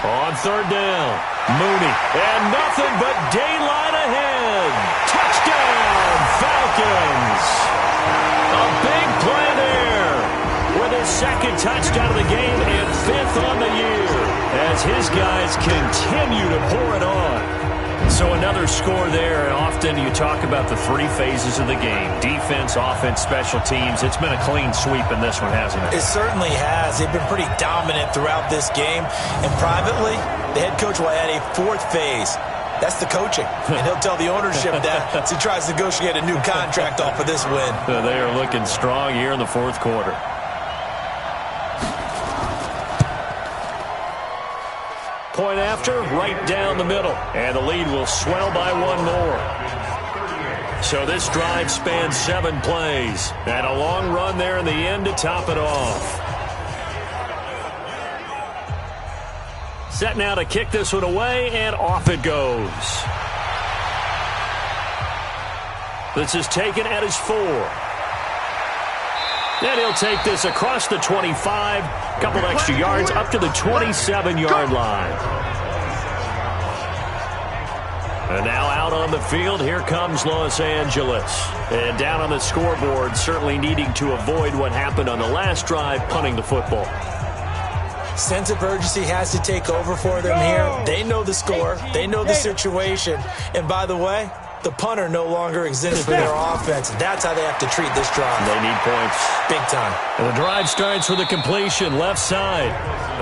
On third down, Mooney, and nothing but daylight ahead. Touchdown, Falcons. A big play there with his second touchdown of the game and 5th on the year, as his guys continue to pour it on. So another score there, and often you talk about the 3 phases of the game: defense, offense, special teams. It's been a clean sweep in this one, hasn't it? It certainly has. They've been pretty dominant throughout this game. And privately, the head coach will add a 4th phase. That's the coaching. And he'll tell the ownership that as he tries to negotiate a new contract off of this win. They are looking strong here in the 4th quarter. Point after, right down the middle. And the lead will swell by 1 more. So this drive spans 7 plays. And a long run there in the end to top it off. Set now to kick this one away, and off it goes. This is taken at his 4. And he'll take this across the 25, couple extra yards up to the 27-yard line. And now out on the field, here comes Los Angeles. And down on the scoreboard, certainly needing to avoid what happened on the last drive, punting the football. Sense of urgency has to take over for them here. They know the score. They know the situation. And by the way, the punter no longer exists for their offense. That's how they have to treat this drive. They need points. Big time. And the drive starts with a completion, left side.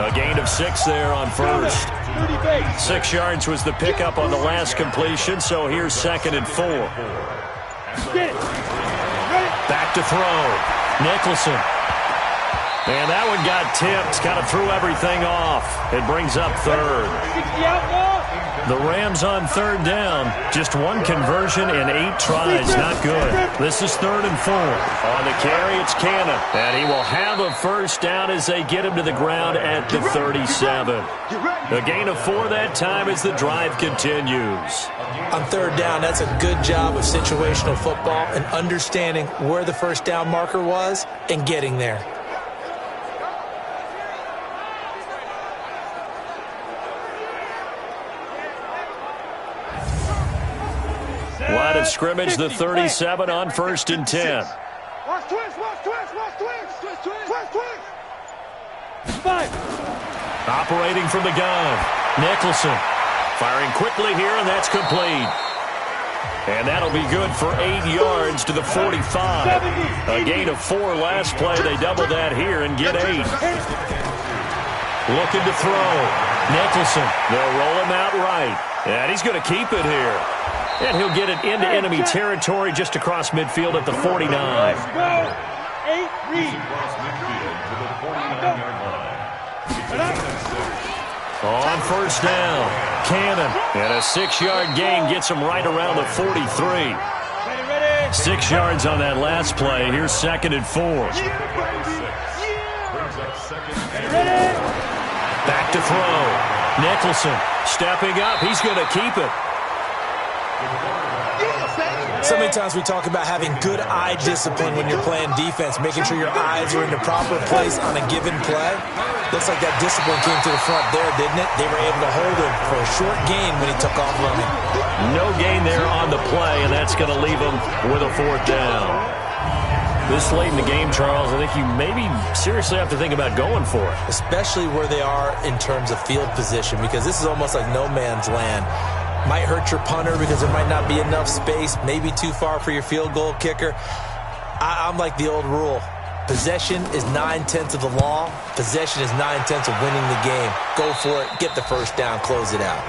A gain of 6 there on first. 6 yards was the pickup on the last completion, so here's 2nd and 4. Back to throw. Nicholson. And that one got tipped, kind of threw everything off. It brings up 3rd. The Rams on 3rd down. Just 1 conversion in 8 tries. Not good. This is 3rd and 4. On the carry, it's Cannon. And he will have a first down as they get him to the ground at the 37. A gain of 4 that time as the drive continues. On 3rd down, that's a good job of situational football and understanding where the first down marker was and getting there. Line of scrimmage, the 37 on 1st and 10. Operating from the gun, Nicholson. Firing quickly here, and that's complete. And that'll be good for 8 yards to the 45. A gain of 4 last play. They double that here and get 8. Looking to throw. Nicholson. They'll roll him out right. And he's going to keep it here. And he'll get it into enemy territory just across midfield at the 49. On first down, Cannon. And a 6-yard gain gets him right around the 43. 6 yards on that last play. Here's 2nd and 4. Back to throw. Nicholson stepping up. He's going to keep it. So many times we talk about having good eye discipline when you're playing defense, making sure your eyes are in the proper place on a given play. Looks like that discipline came to the front there, didn't it? They were able to hold him for a short gain when he took off running. No gain there on the play, and that's going to leave him with a 4th down. This late in the game, Charles, I think you maybe seriously have to think about going for it. Especially where they are in terms of field position, because this is almost like no man's land. Might hurt your punter because there might not be enough space, maybe too far for your field goal kicker. I'm like the old rule. Possession is 9/10 of the law. Possession is 9/10 of winning the game. Go for it. Get the first down. Close it out.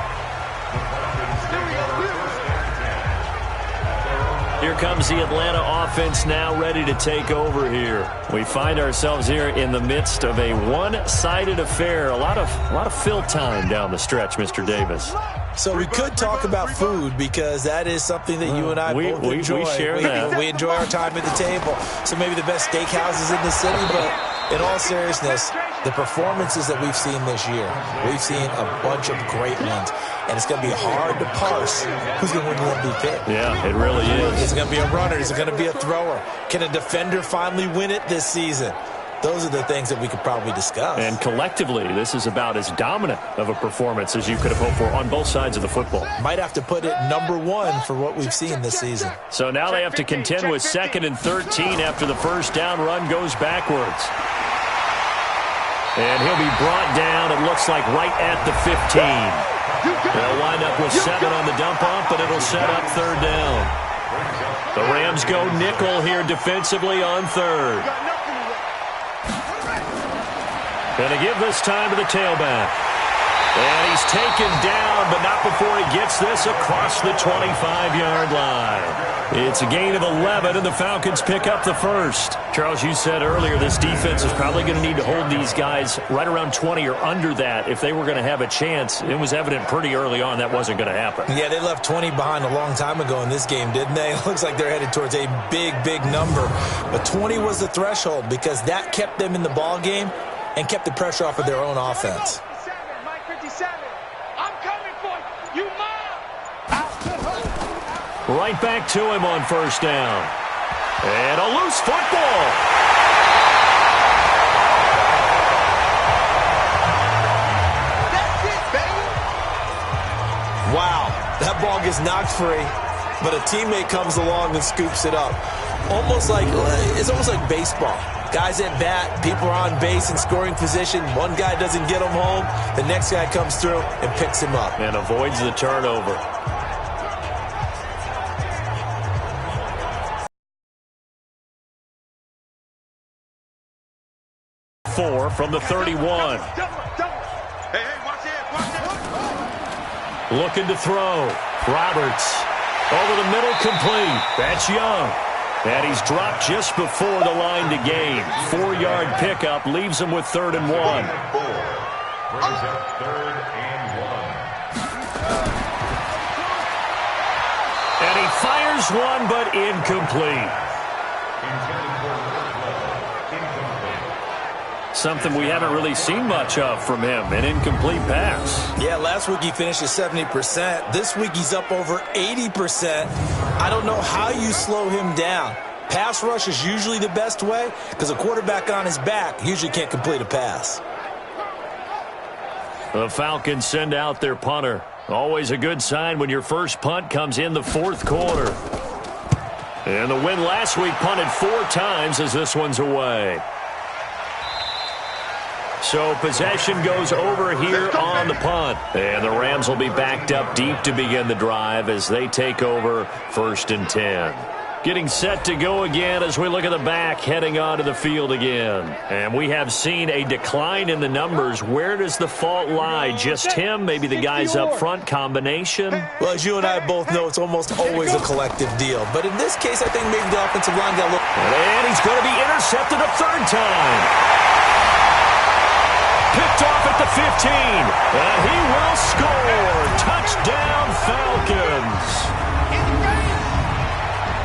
Here comes the Atlanta offense now ready to take over here. We find ourselves here in the midst of a one-sided affair. A lot of fill time down the stretch, Mr. Davis. So we could talk about food because that is something that you and I both enjoy. We share that. We enjoy our time at the table. So maybe the best steakhouses in the city, but in all seriousness, the performances that we've seen this year, we've seen a bunch of great ones. And it's going to be hard to parse who's going to win the MVP. Yeah, it really is. Is it going to be a runner? Is it going to be a thrower? Can a defender finally win it this season? Those are the things that we could probably discuss. And collectively, this is about as dominant of a performance as you could have hoped for on both sides of the football. Might have to put it #1 for what we've seen this season. So now they have to contend with 2nd and 13 after the first down run goes backwards. And he'll be brought down, it looks like, right at the 15. They'll wind up with 7 on the dump off, but it'll set up 3rd down. The Rams go nickel here defensively on 3rd. Going to give this time to the tailback. And he's taken down, but not before he gets this across the 25-yard line. It's a gain of 11, and the Falcons pick up the first. Charles, you said earlier this defense is probably going to need to hold these guys right around 20 or under that if they were going to have a chance. It was evident pretty early on that wasn't going to happen. Yeah, they left 20 behind a long time ago in this game, didn't they? It looks like they're headed towards a big, big number. But 20 was the threshold because that kept them in the ball game and kept the pressure off of their own offense. Right back to him on 1st down. And a loose football. That's it, baby. Wow, that ball gets knocked free, but a teammate comes along and scoops it up. It's almost like baseball. Guys at bat, people are on base in scoring position. One guy doesn't get him home. The next guy comes through and picks him up. And avoids the turnover. From the 31. Hey, watch it. Looking to throw. Roberts. Over the middle, complete. That's Young. And he's dropped just before the line to gain. 4-yard pickup leaves him with 3rd and 1. Brings up 3rd and 1. And he fires one, but incomplete. Intended for Something we haven't really seen much of from him, an incomplete pass. Yeah, last week he finished at 70%. This week he's up over 80%. I don't know how you slow him down. Pass rush is usually the best way because a quarterback on his back usually can't complete a pass. The Falcons send out their punter. Always a good sign when your first punt comes in the 4th quarter. And the win last week punted 4 times as this one's away. So possession goes over here on the punt. And the Rams will be backed up deep to begin the drive as they take over 1st and 10. Getting set to go again as we look at the back heading onto the field again. And we have seen a decline in the numbers. Where does the fault lie? Just him? Maybe the guys up front combination? Well, as you and I both know, it's almost always a collective deal. But in this case, I think maybe the offensive line got a little... And he's going to be intercepted a 3rd time. Picked off at the 15. And he will score. Touchdown, Falcons.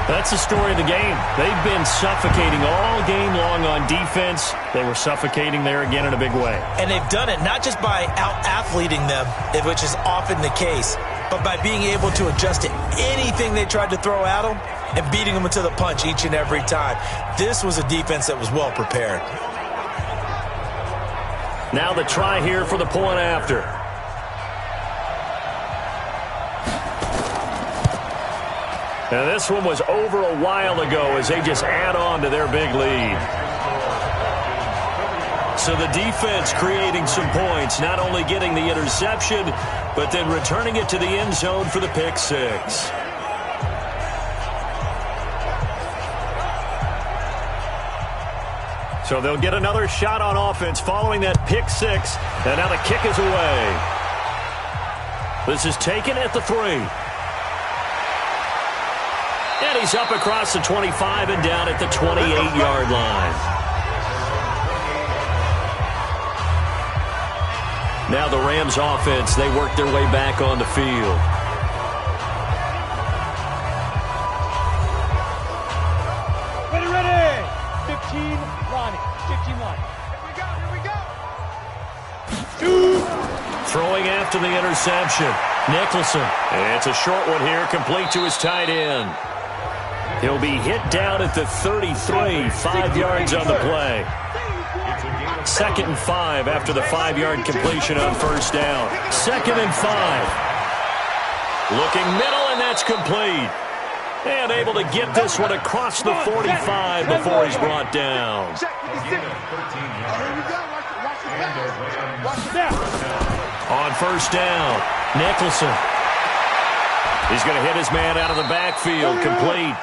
That's the story of the game. They've been suffocating all game long on defense. They were suffocating there again in a big way. And they've done it not just by out-athleting them, which is often the case, but by being able to adjust to anything they tried to throw at them and beating them to the punch each and every time. This was a defense that was well prepared. Now the try here for the point after. And this one was over a while ago as they just add on to their big lead. So the defense creating some points, not only getting the interception, but then returning it to the end zone for the pick six. So they'll get another shot on offense following that pick six. And now the kick is away. This is taken at the 3. And he's up across the 25 and down at the 28-yard line. Now the Rams offense, they work their way back on the field. Ready. 15, Ronnie. 15 line. Here we go. Throwing after the interception. Nicholson. And it's a short one here, complete to his tight end. He'll be hit down at the 33, 5 yards on the play. 2nd and 5 after the 5-yard completion on first down. 2nd and 5. Looking middle, and that's complete. And able to get this one across the 45 before he's brought down. On first down, Nicholson. He's going to hit his man out of the backfield, complete.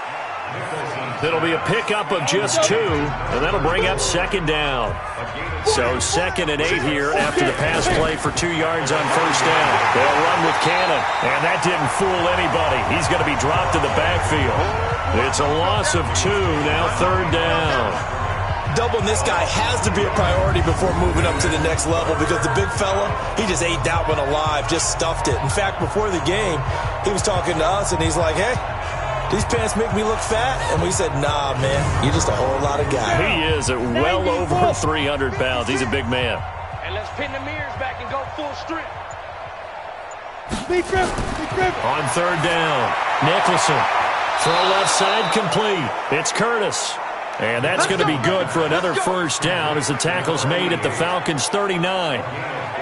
It'll be a pickup of just 2, and that'll bring up 2nd down. So 2nd and 8 here after the pass play for 2 yards on first down. They'll run with Cannon, and that didn't fool anybody. He's going to be dropped in the backfield. It's a loss of 2, now 3rd down. Doubling this guy has to be a priority before moving up to the next level because the big fella, he just ate that one alive, just stuffed it. In fact, before the game, he was talking to us, and he's like, hey, these pants make me look fat? And we said, nah, man, you're just a whole lot of guy. He is at well over 300 pounds. He's a big man. And let's pin the mirrors back and go full strip. On 3rd down, Nicholson. Throw left side, complete. It's Curtis. And that's going to be good for another first down as the tackle's made at the Falcons' 39.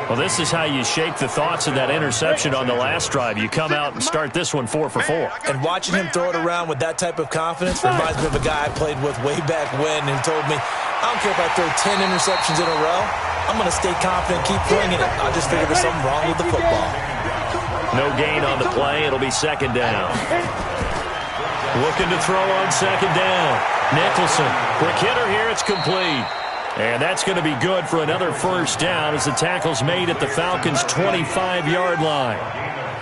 Well, this is how you shake the thoughts of that interception on the last drive. You come out and start this one 4 for 4. And watching him throw it around with that type of confidence reminds me of a guy I played with way back when who told me, I don't care if I throw 10 interceptions in a row. I'm going to stay confident, keep bringing it. I just figured there's something wrong with the football. No gain on the play. It'll be 2nd down. Looking to throw on 2nd down. Nicholson. Quick hitter here. It's complete. And that's going to be good for another first down as the tackle's made at the Falcons' 25-yard line.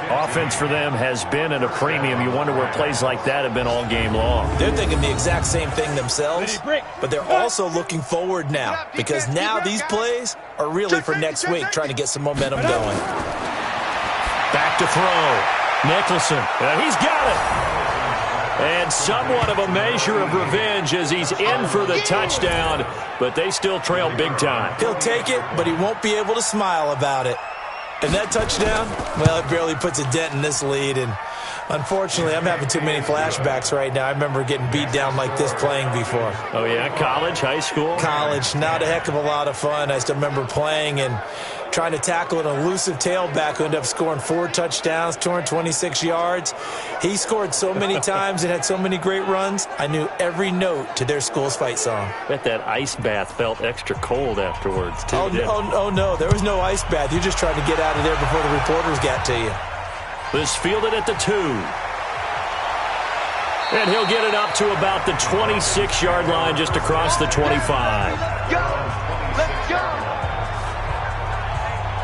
Offense for them has been at a premium. You wonder where plays like that have been all game long. They're thinking the exact same thing themselves, but they're also looking forward now because now these plays are really for next week, trying to get some momentum going. Back to throw. Nicholson. He's got it. And somewhat of a measure of revenge as he's in for the touchdown, but they still trail big time. He'll take it, but he won't be able to smile about it. And that touchdown, well, it barely puts a dent in this lead. And unfortunately, I'm having too many flashbacks right now. I remember getting beat down like this playing before. Oh, yeah? College, high school? College. Not a heck of a lot of fun. I still remember playing and trying to tackle an elusive tailback who ended up scoring 4 touchdowns, 226 yards. He scored so many times and had so many great runs, I knew every note to their school's fight song. Bet that ice bath felt extra cold afterwards, too. Oh, no. There was no ice bath. You're just trying to get out of there before the reporters got to you. This fielded at the 2. And he'll get it up to about the 26-yard line just across the 25. Let's go.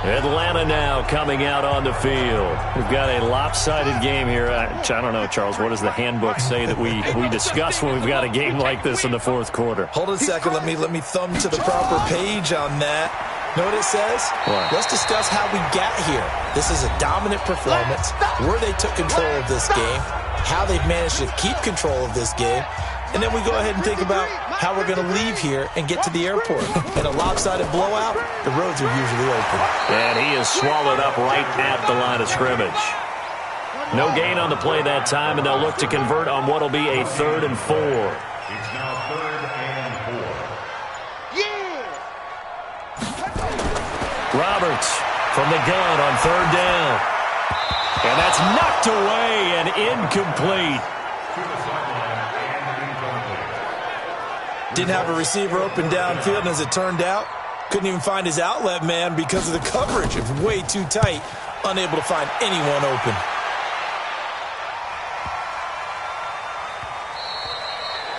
Atlanta now coming out on the field. We've got a lopsided game here. I don't know, Charles, what does the handbook say that we discuss when we've got a game like this in the 4th quarter? Hold on a second. Let me thumb to the proper page on that. Know what it says? What? Let's discuss how we got here. This is a dominant performance, where they took control of this game, how they've managed to keep control of this game, and then we go ahead and think about how we're going to leave here and get to the airport. In a lopsided blowout, the roads are usually open. And he is swallowed up right at the line of scrimmage. No gain on the play that time, and they'll look to convert on what will be a 3rd and 4. It's now 3rd and 4. Yeah. Roberts from the gun on 3rd down. And that's knocked away and incomplete. Didn't have a receiver open downfield, and as it turned out, couldn't even find his outlet man because of the coverage. It was way too tight, unable to find anyone open.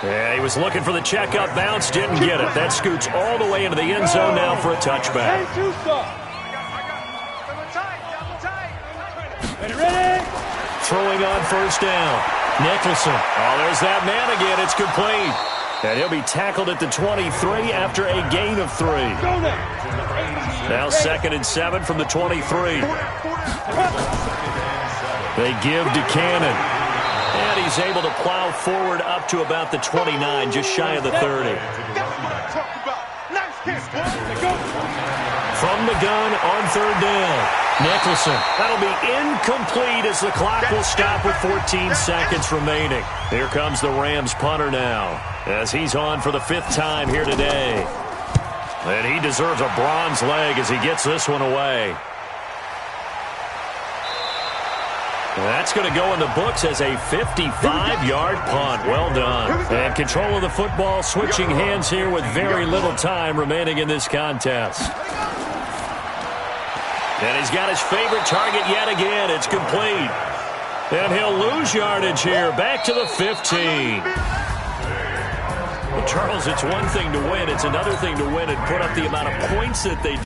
Yeah, he was looking for the check-up bounce, didn't get it. That scoots all the way into the end zone now for a touchback. Throwing on first down. Nicholson. Oh, there's that man again. It's complete. And he'll be tackled at the 23 after a gain of 3. Now 2nd and 7 from the 23. They give to Cannon. And he's able to plow forward up to about the 29, just shy of the 30. From the gun on 3rd down. Nicholson. That'll be incomplete as the clock will stop with 14 seconds remaining. Here comes the Rams punter now as he's on for the 5th time here today. And he deserves a bronze leg as he gets this one away. That's going to go in the books as a 55-yard punt. Well done. And control of the football switching hands here with very little time remaining in this contest. And he's got his favorite target yet again. It's complete. And he'll lose yardage here. Back to the 15. Well, Charles, it's one thing to win. It's another thing to win and put up the amount of points that they